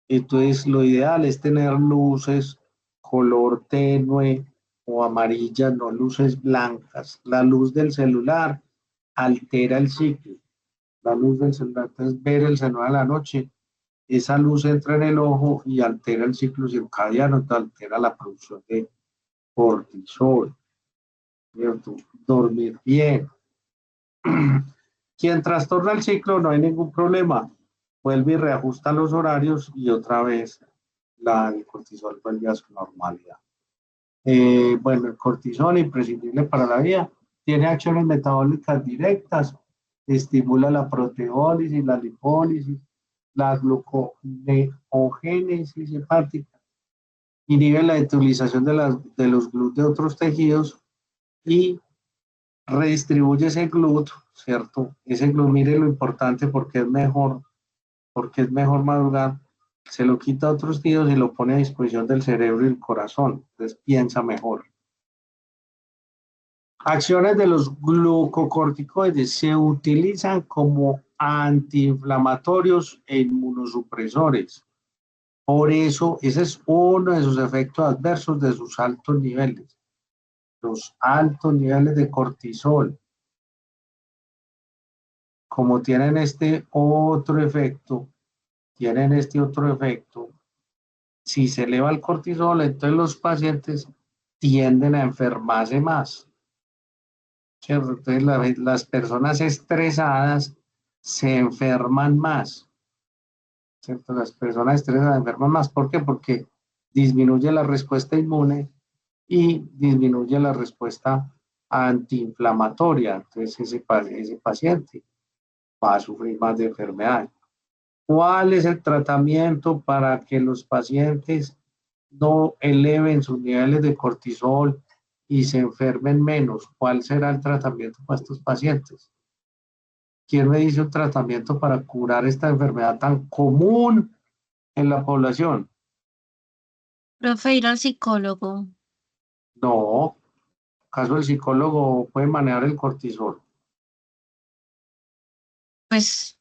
Entonces, lo ideal es tener luces color tenue o amarillas, no luces blancas. La luz del celular altera el ciclo. La luz del celular, entonces ver el celular a la noche, esa luz entra en el ojo y altera el ciclo circadiano, altera la producción de cortisol, ¿cierto? Dormir bien. Quien trastorna el ciclo no hay ningún problema. Vuelve y reajusta los horarios y otra vez el cortisol vuelve a su normalidad. Bueno, el cortisol, imprescindible para la vida, tiene acciones metabólicas directas, estimula la proteólisis, la lipólisis, la gluconeogénesis hepática, inhibe la utilización de los GLUT de otros tejidos y redistribuye ese GLUT, ¿cierto? Ese GLUT, mire lo importante porque es mejor madrugar, se lo quita a otros tejidos y lo pone a disposición del cerebro y el corazón, entonces piensa mejor. Acciones de los glucocorticoides se utilizan como antiinflamatorios e inmunosupresores. Por eso, ese es uno de sus efectos adversos de sus altos niveles. Los altos niveles de cortisol. Como tienen este otro efecto, si se eleva el cortisol, entonces los pacientes tienden a enfermarse más. ¿Cierto? Entonces las personas estresadas se enferman más. ¿Cierto? Las personas estresadas se enferman más. ¿Por qué? Porque disminuye la respuesta inmune y disminuye la respuesta antiinflamatoria. Entonces ese paciente va a sufrir más de enfermedad. ¿Cuál es el tratamiento para que los pacientes no eleven sus niveles de cortisol y se enfermen menos? ¿Cuál será el tratamiento para estos pacientes? ¿Quién me dice un tratamiento para curar esta enfermedad tan común en la población? Profe, ir al psicólogo. No. ¿Acaso el psicólogo puede manejar el cortisol? Pues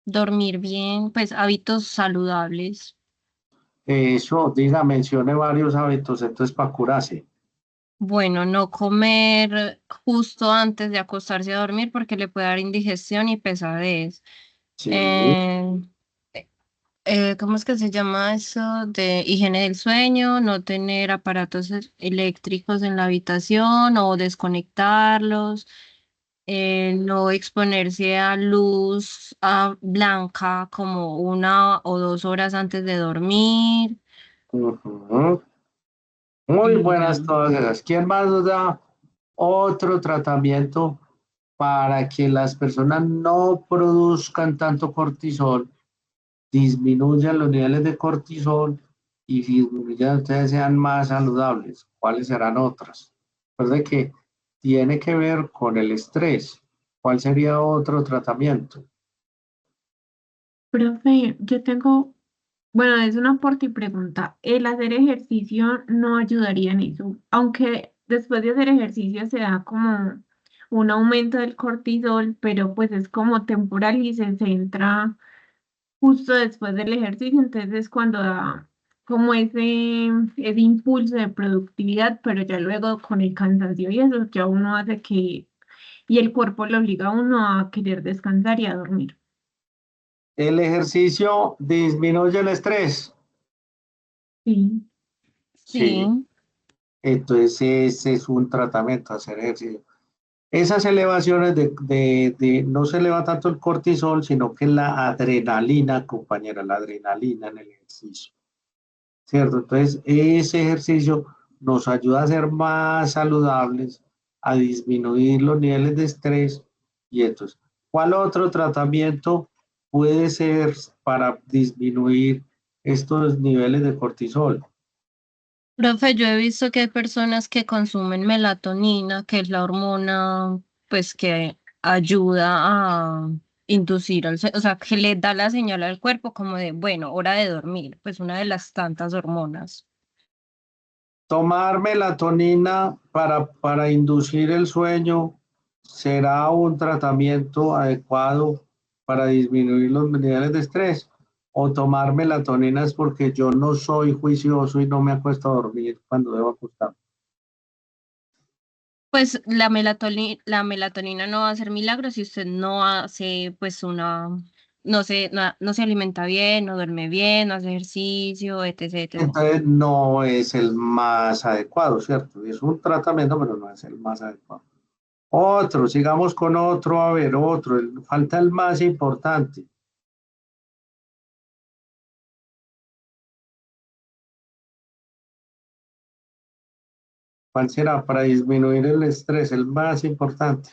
dormir bien, pues hábitos saludables. Eso, mencione varios hábitos, entonces para curarse. Bueno, no comer justo antes de acostarse a dormir porque le puede dar indigestión y pesadez. Sí. ¿Cómo es que se llama eso? De higiene del sueño, no tener aparatos eléctricos en la habitación o desconectarlos, no exponerse a luz blanca como 1 o 2 horas antes de dormir. Ujú. Muy Y ya. buenas todas esas. ¿Quién más nos da otro tratamiento para que las personas no produzcan tanto cortisol, disminuyan los niveles de cortisol y disminuyan, ustedes sean más saludables? ¿Cuáles serán otras? Recuerde que tiene que ver con el estrés. ¿Cuál sería otro tratamiento? Profe, yo tengo, bueno, es un aporte y pregunta. ¿El hacer ejercicio no ayudaría en eso? Aunque después de hacer ejercicio se da como un aumento del cortisol, pero pues es como temporal y se centra justo después del ejercicio, entonces es cuando da como ese impulso de productividad, pero ya luego con el cansancio y eso ya uno hace que, y el cuerpo lo obliga a uno a querer descansar y a dormir. El ejercicio disminuye el estrés. Sí, Sí. Sí. Entonces ese es un tratamiento, hacer ejercicio. Esas elevaciones no se eleva tanto el cortisol, sino que la adrenalina, compañera, la adrenalina en el ejercicio, ¿cierto? Entonces, ese ejercicio nos ayuda a ser más saludables, a disminuir los niveles de estrés. Y entonces, ¿cuál otro tratamiento puede ser para disminuir estos niveles de cortisol? Profe, yo he visto que hay personas que consumen melatonina, que es la hormona, pues que ayuda a inducir o sea, que le da la señal al cuerpo como de, bueno, hora de dormir, pues una de las tantas hormonas. Tomar melatonina para inducir el sueño será un tratamiento adecuado para disminuir los niveles de estrés. O tomar melatonina es porque yo no soy juicioso y no me acuesto a dormir cuando debo acostarme. Pues la melatonina no va a hacer milagros si usted no hace, pues no se alimenta bien, no duerme bien, no hace ejercicio, etc. Entonces no es el más adecuado, ¿cierto? Es un tratamiento, pero no es el más adecuado. Otro, sigamos con otro, a ver, otro. Falta el más importante. ¿Cuál será para disminuir el estrés? El más importante.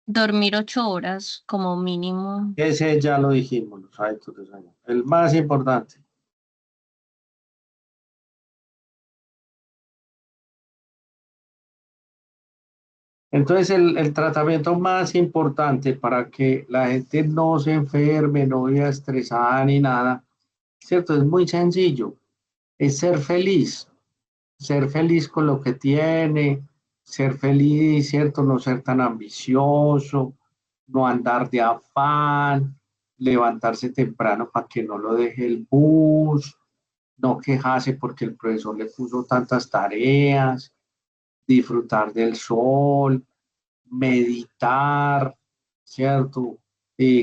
Dormir 8 horas como mínimo. Ese ya lo dijimos, los hábitos de sueño. El más importante. Entonces, el tratamiento más importante para que la gente no se enferme, no viva estresada ni nada, ¿cierto? Es muy sencillo. Es ser feliz con lo que tiene, ser feliz, ¿cierto? No ser tan ambicioso, no andar de afán, levantarse temprano para que no lo deje el bus, no quejarse porque el profesor le puso tantas tareas, disfrutar del sol, meditar, ¿cierto?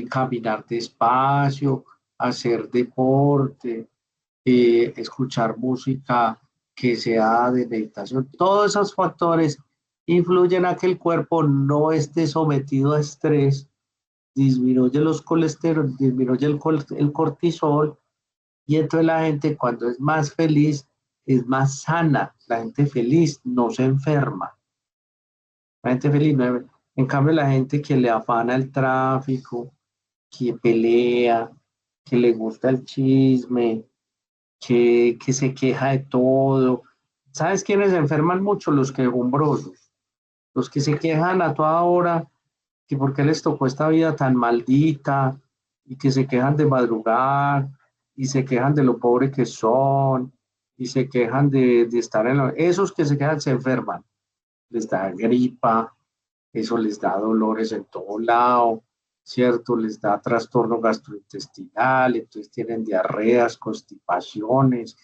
Caminar despacio, hacer deporte, escuchar música que sea de meditación. Todos esos factores influyen a que el cuerpo no esté sometido a estrés, disminuye los colesterol, disminuye el cortisol, y entonces la gente cuando es más feliz es más sana. La gente feliz no se enferma. La gente feliz no. En cambio, la gente que le afana el tráfico, que pelea, que le gusta el chisme, que se queja de todo. ¿Sabes quiénes se enferman mucho? Los quejumbrosos, los que se quejan a toda hora, que por qué les tocó esta vida tan maldita, y que se quejan de madrugar, y se quejan de lo pobre que son, y se quejan de estar en lo... Esos que se quejan se enferman, les da gripa, eso les da dolores en todo lado, ¿cierto? Les da trastorno gastrointestinal, entonces tienen diarreas, constipaciones,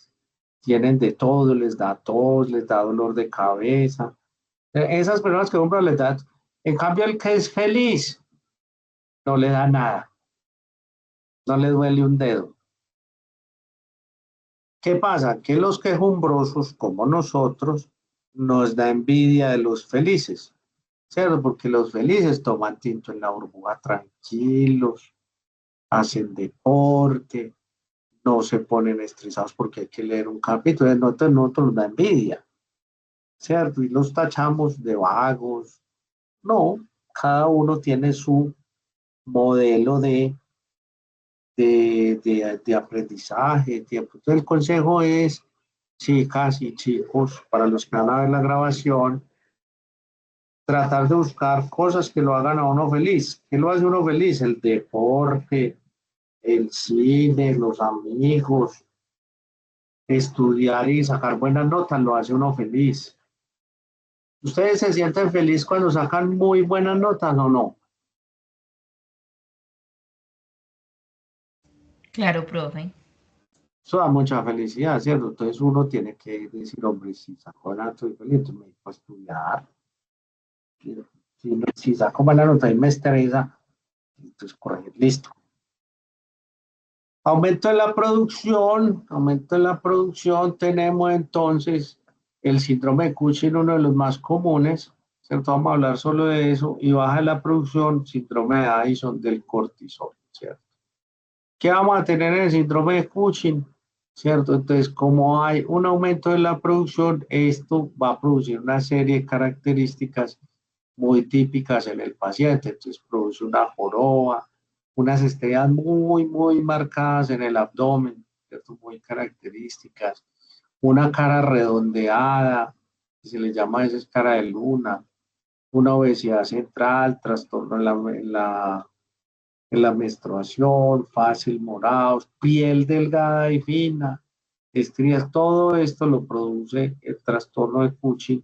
tienen de todo, les da tos, les da dolor de cabeza. Esas personas que compran les da, en cambio el que es feliz no le da nada, no le duele un dedo. ¿Qué pasa? Que los quejumbrosos como nosotros nos da envidia de los felices, ¿cierto? Porque los felices toman tinto en la burbuja tranquilos, hacen deporte, no se ponen estresados porque hay que leer un capítulo, nosotros nos da envidia, ¿cierto? Y los tachamos de vagos. No, cada uno tiene su modelo de aprendizaje. Entonces, el consejo es, chicas y chicos, para los que van a ver la grabación, tratar de buscar cosas que lo hagan a uno feliz. ¿Qué lo hace uno feliz? El deporte, el cine, los amigos, estudiar y sacar buenas notas, lo hace uno feliz. ¿Ustedes se sienten feliz cuando sacan muy buenas notas o no? Claro, profe. Eso da mucha felicidad, ¿cierto? Entonces uno tiene que decir, hombre, si saco buena nota, estoy feliz, entonces me dedico a estudiar. Si saco buena nota y me estresa, entonces corregir, listo. Aumento en la producción, tenemos entonces el síndrome de Cushing, uno de los más comunes, ¿cierto? Vamos a hablar solo de eso, y baja la producción, síndrome de Addison del cortisol, ¿cierto? ¿Qué vamos a tener en el síndrome de Cushing? ¿Cierto? Entonces, como hay un aumento de la producción, esto va a producir una serie de características muy típicas en el paciente. Entonces, produce una joroba, unas estrellas muy marcadas en el abdomen, ¿cierto? Muy características, una cara redondeada, que se le llama a veces cara de luna, una obesidad central, trastorno en la menstruación, fácil morados, piel delgada y fina, estrías, todo esto lo produce el trastorno de Cushing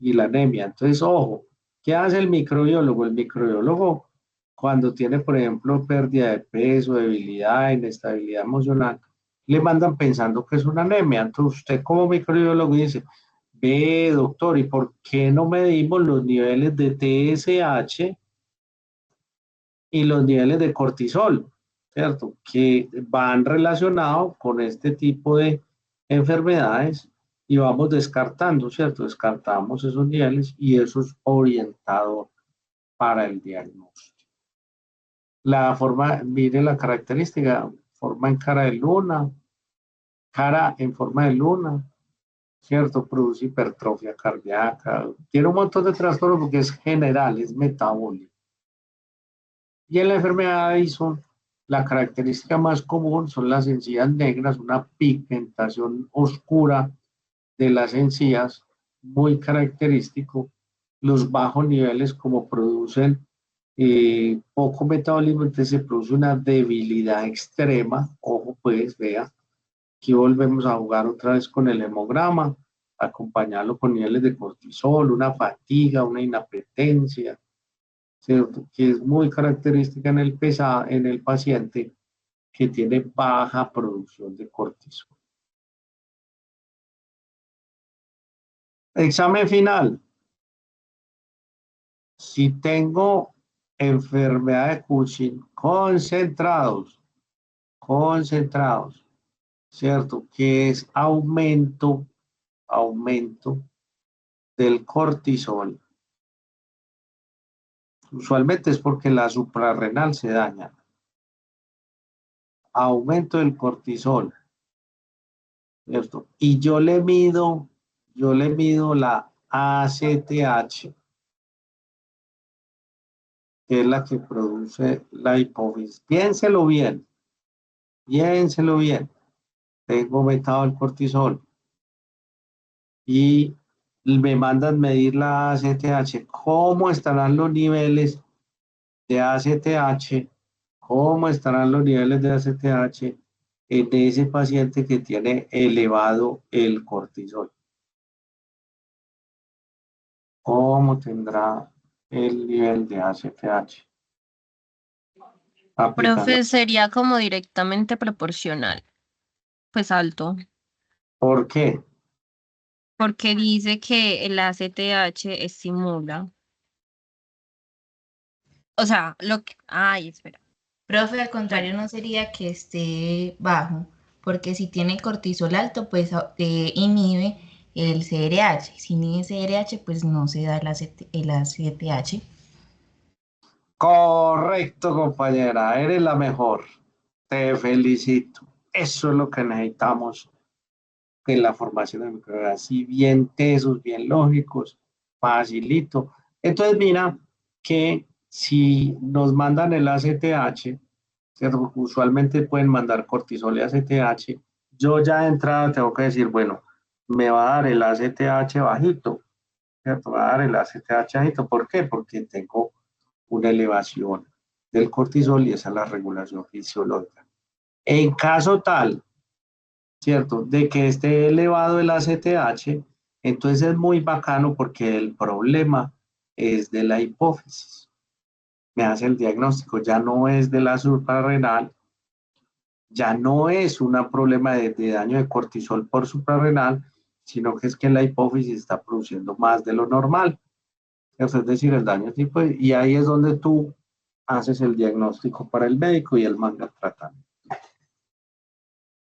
y la anemia. Entonces, ojo, ¿qué hace el microbiólogo? El microbiólogo, cuando tiene, por ejemplo, pérdida de peso, debilidad, inestabilidad emocional, le mandan pensando que es una anemia. Entonces, usted como microbiólogo dice, ve, doctor, ¿y por qué no medimos los niveles de TSH y los niveles de cortisol, ¿cierto? Que van relacionados con este tipo de enfermedades, y vamos descartando, ¿cierto? Descartamos esos niveles y eso es orientador para el diagnóstico. La forma, mire la característica, forma en cara de luna, cara en forma de luna, ¿cierto? Produce hipertrofia cardíaca, tiene un montón de trastornos porque es general, es metabólico. Y en la enfermedad de Addison, la característica más común son las encías negras, una pigmentación oscura de las encías, muy característico. Los bajos niveles, como producen poco metabolismo, entonces se produce una debilidad extrema. Ojo, pues, vea, aquí volvemos a jugar otra vez con el hemograma. acompañarlo con niveles de cortisol, una fatiga, una inapetencia, ¿cierto? Que es muy característica en el paciente que tiene baja producción de cortisol. Examen final. Si tengo enfermedad de Cushing concentrados, ¿cierto? Que es aumento del cortisol. Usualmente es porque la suprarrenal se daña. Aumento del cortisol, ¿cierto? Y yo le mido la ACTH, que es la que produce la hipófisis. Piénselo bien. Tengo aumentado el cortisol y me mandan medir la ACTH. ¿Cómo estarán los niveles de ACTH? ¿Cómo estarán los niveles de ACTH en ese paciente que tiene elevado el cortisol? ¿Cómo tendrá el nivel de ACTH? Aplicando. Profe, sería como directamente proporcional, pues alto, ¿Por qué? porque dice que el ACTH estimula. O sea, ay, espera. Profe, al Bueno, contrario, no sería que esté bajo, porque si tiene cortisol alto, pues inhibe el CRH. Si inhibe CRH, pues no se da el ACTH. Correcto, compañera, eres la mejor. Te felicito. Eso es lo que necesitamos en la formación de microbiología. Así bien tesos, bien lógicos, facilito. Entonces, mira que si nos mandan el ACTH, ¿cierto? Usualmente pueden mandar cortisol y ACTH. Yo ya de entrada tengo que decir, bueno, me va a dar el ACTH bajito, ¿cierto? Me va a dar el ACTH bajito. ¿Por qué? Porque tengo una elevación del cortisol y esa es la regulación fisiológica. En caso tal, ¿cierto? De que esté elevado el ACTH, entonces es muy bacano porque el problema es de la hipófisis. Me hace el diagnóstico, ya no es de la suprarrenal, ya no es un problema de daño de cortisol por suprarrenal, sino que es que la hipófisis está produciendo más de lo normal. Es decir, el daño tipo, y ahí es donde tú haces el diagnóstico para el médico y él manda el tratamiento.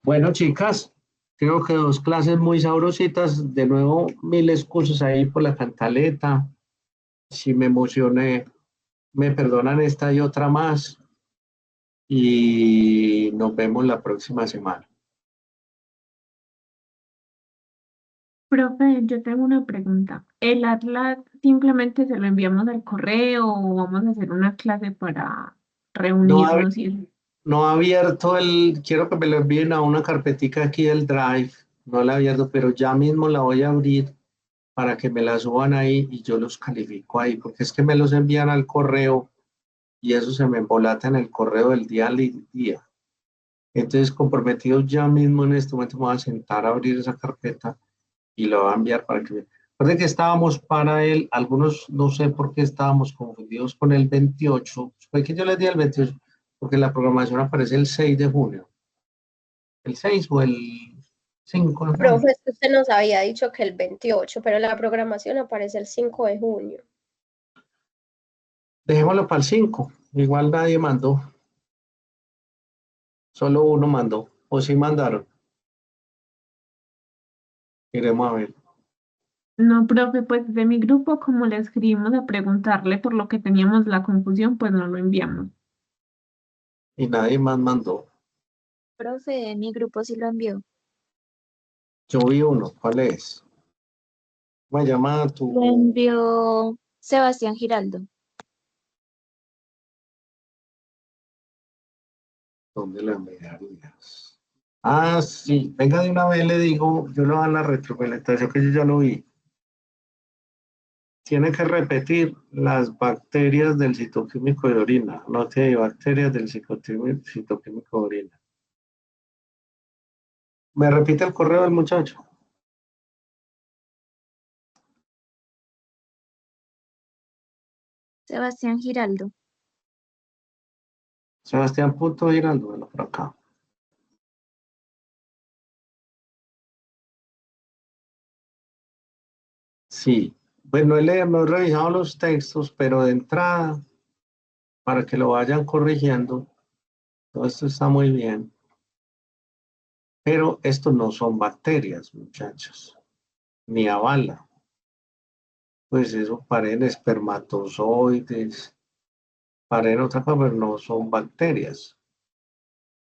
Bueno, chicas, creo que 2 clases muy sabrositas. De nuevo, mil excusas ahí por la cantaleta. Si me emocioné, me perdonan esta y otra más. Y nos vemos la próxima semana. Profe, yo tengo una pregunta. ¿El Atlas simplemente se lo enviamos al correo o vamos a hacer una clase para No ha, reunirnos y eso? no ha abierto quiero que me lo envíen a una carpetica aquí del Drive. No la he abierto, pero ya mismo la voy a abrir para que me la suban ahí y yo los califico ahí, porque es que me los envían al correo y eso se me embolata en el correo del día al día. Entonces, comprometidos ya mismo en este momento, me voy a sentar a abrir esa carpeta y lo voy a enviar para que... Recuerden que estábamos para algunos no sé por qué estábamos confundidos con el 28. Fue que yo les di el 28, porque la programación aparece el 6 de junio. ¿El 6 o el 5 de junio? Profe, es que usted nos había dicho que el 28, pero la programación aparece el 5 de junio. Dejémoslo para el 5. Igual nadie mandó. Solo uno mandó. O sí mandaron. Iremos a ver. No, profe, pues de mi grupo, como le escribimos a preguntarle por lo que teníamos la confusión, pues no lo enviamos. Y nadie más mandó. Profe, mi grupo sí lo envió. Yo vi uno. ¿Cuál es? Me llama Lo tu... envió Sebastián Giraldo. ¿Dónde lo enviarías? Ah, sí. Venga de una vez, le digo, yo le voy a dar la retroalimentación que yo ya lo vi. Tiene que repetir las bacterias del citoquímico de orina. No tiene bacterias del citoquímico de orina. ¿Me repite el correo del muchacho? Sebastián Giraldo. Sebastián Punto Giraldo, bueno, por acá. Sí, pues no he revisado los textos, pero de entrada, para que lo vayan corrigiendo, todo esto está muy bien. Pero estos no son bacterias, muchachos, ni avala. Pues eso paren espermatozoides, paren otra cosa, pero no son bacterias.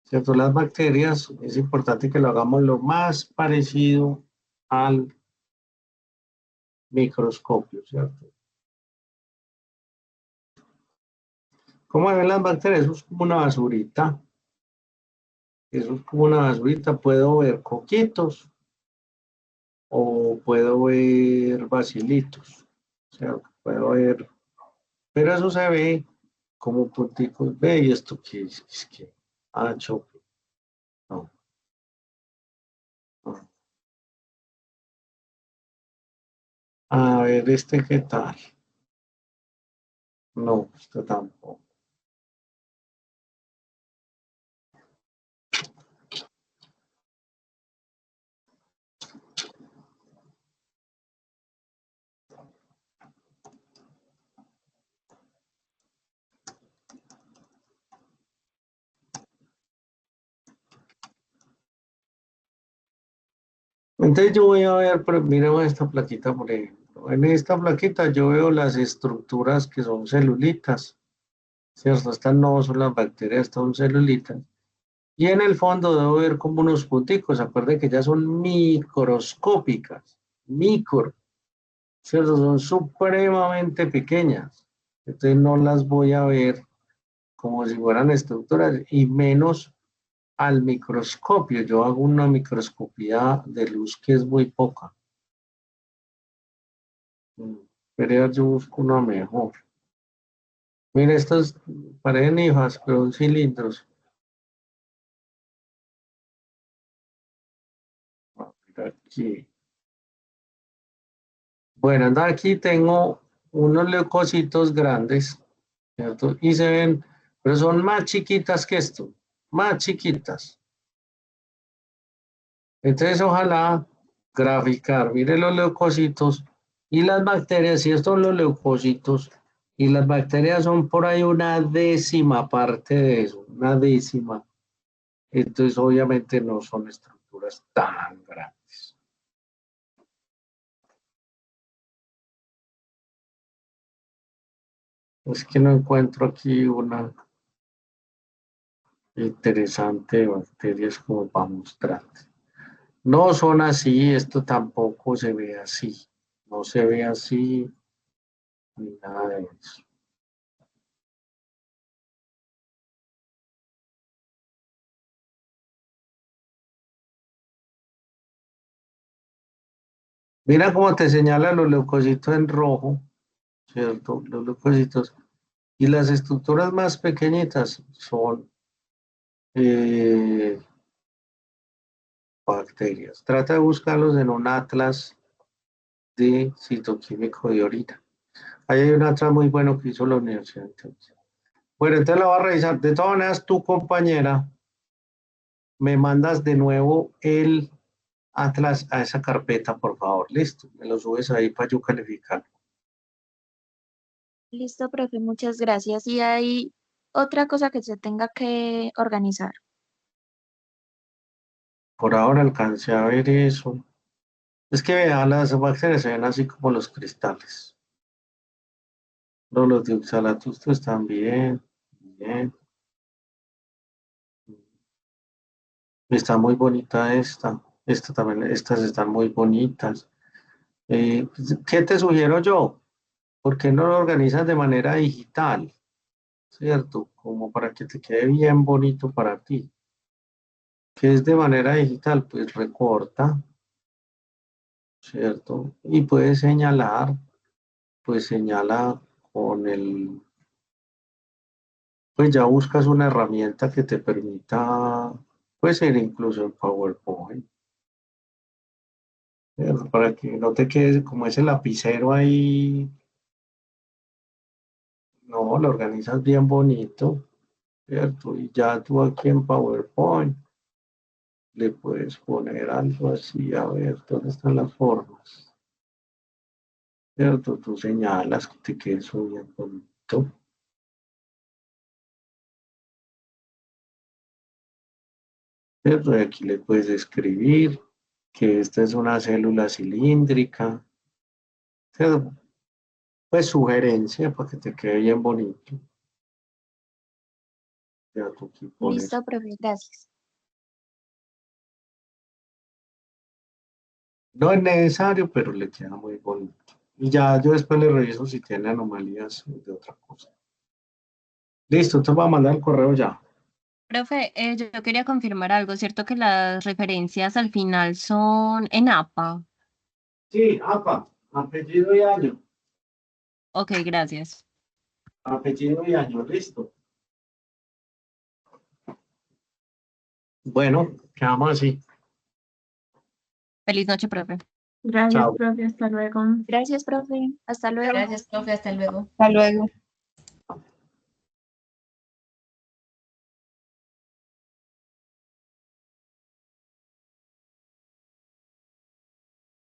¿Cierto? Las bacterias es importante que lo hagamos lo más parecido al microscopio, ¿cierto? ¿Cómo ven las bacterias? Eso es como una basurita. Eso es como una basurita. Puedo ver coquitos o puedo ver bacilitos. O sea, puedo ver, pero eso se ve como punticos. Ve, ¿y esto qué es? Es que, choque. No, no. A ver, ¿este qué tal? No, este tampoco. Entonces yo voy a ver, pero miremos esta plaquita, por ejemplo. En esta plaquita yo veo las estructuras que son celulitas, ¿cierto? Estas no son las bacterias, estas son celulitas. Y en el fondo debo ver como unos punticos, acuérdense que ya son microscópicas, ¿cierto? Son supremamente pequeñas. Entonces no las voy a ver como si fueran estructuras y menos al microscopio. Yo hago una microscopía de luz que es muy poca. Pero yo busco una mejor. Mira, estas parecen hijas, pero son cilindros. Mira aquí. Bueno, anda, aquí tengo unos leucocitos grandes, ¿cierto? Y se ven, pero son más chiquitas que esto, más chiquitas. Entonces, ojalá graficar, mire los leucocitos y las bacterias, y estos son los leucocitos, y las bacterias son por ahí una décima parte de eso, una décima. Entonces, obviamente no son estructuras tan grandes. Es que no encuentro aquí una interesante de bacterias como para mostrar. No son así, esto tampoco se ve así. No se ve así ni nada de eso. Mira cómo te señalan los leucocitos en rojo, ¿cierto? Los leucocitos. Y las estructuras más pequeñitas son bacterias. Trata de buscarlos en un atlas de citoquímico de orina. Ahí hay un atlas muy bueno que hizo la universidad. Entonces. Bueno, entonces la voy a revisar. De todas maneras, tu compañera me mandas de nuevo el atlas a esa carpeta, por favor. Listo, me lo subes ahí para yo calificar. Listo, profe, muchas gracias. Y hay otra cosa que se tenga que organizar. Por ahora alcancé a ver eso. Es que vean, las bacterias se ven así como los cristales. No, los de oxalatos están bien, bien. Está muy bonita esta. Esta también, estas están muy bonitas. ¿Qué te sugiero yo? ¿Por qué no lo organizas de manera digital? ¿Cierto? Como para que te quede bien bonito para ti. ¿Qué es de manera digital? Pues recorta, ¿cierto? Y puedes señalar, pues señala con el, pues ya buscas una herramienta que te permita, puede ser incluso en PowerPoint, ¿cierto? Para que no te quede como ese lapicero ahí No, lo organizas bien bonito, ¿cierto? Y ya tú aquí en PowerPoint le puedes poner algo así, a ver, ¿dónde están las formas? ¿Cierto? Tú señalas que te quede eso bien bonito. ¿Cierto? Y aquí le puedes escribir que esta es una célula cilíndrica, ¿cierto? Pues sugerencia para que te quede bien bonito. Ya tú aquí pones. Listo, profe, gracias. No es necesario, pero le queda muy bonito. Y ya yo después le reviso si tiene anomalías de otra cosa. Listo, entonces va a mandar el correo ya. Profe, yo quería confirmar algo, ¿cierto que las referencias al final son en APA? Sí, APA, apellido y año. Ok, gracias. Apellido y año, listo. Bueno, quedamos así. Feliz noche, profe. Gracias, Chao. profe, hasta luego. Gracias, profe. Hasta luego. Gracias, profe, hasta luego. Hasta luego.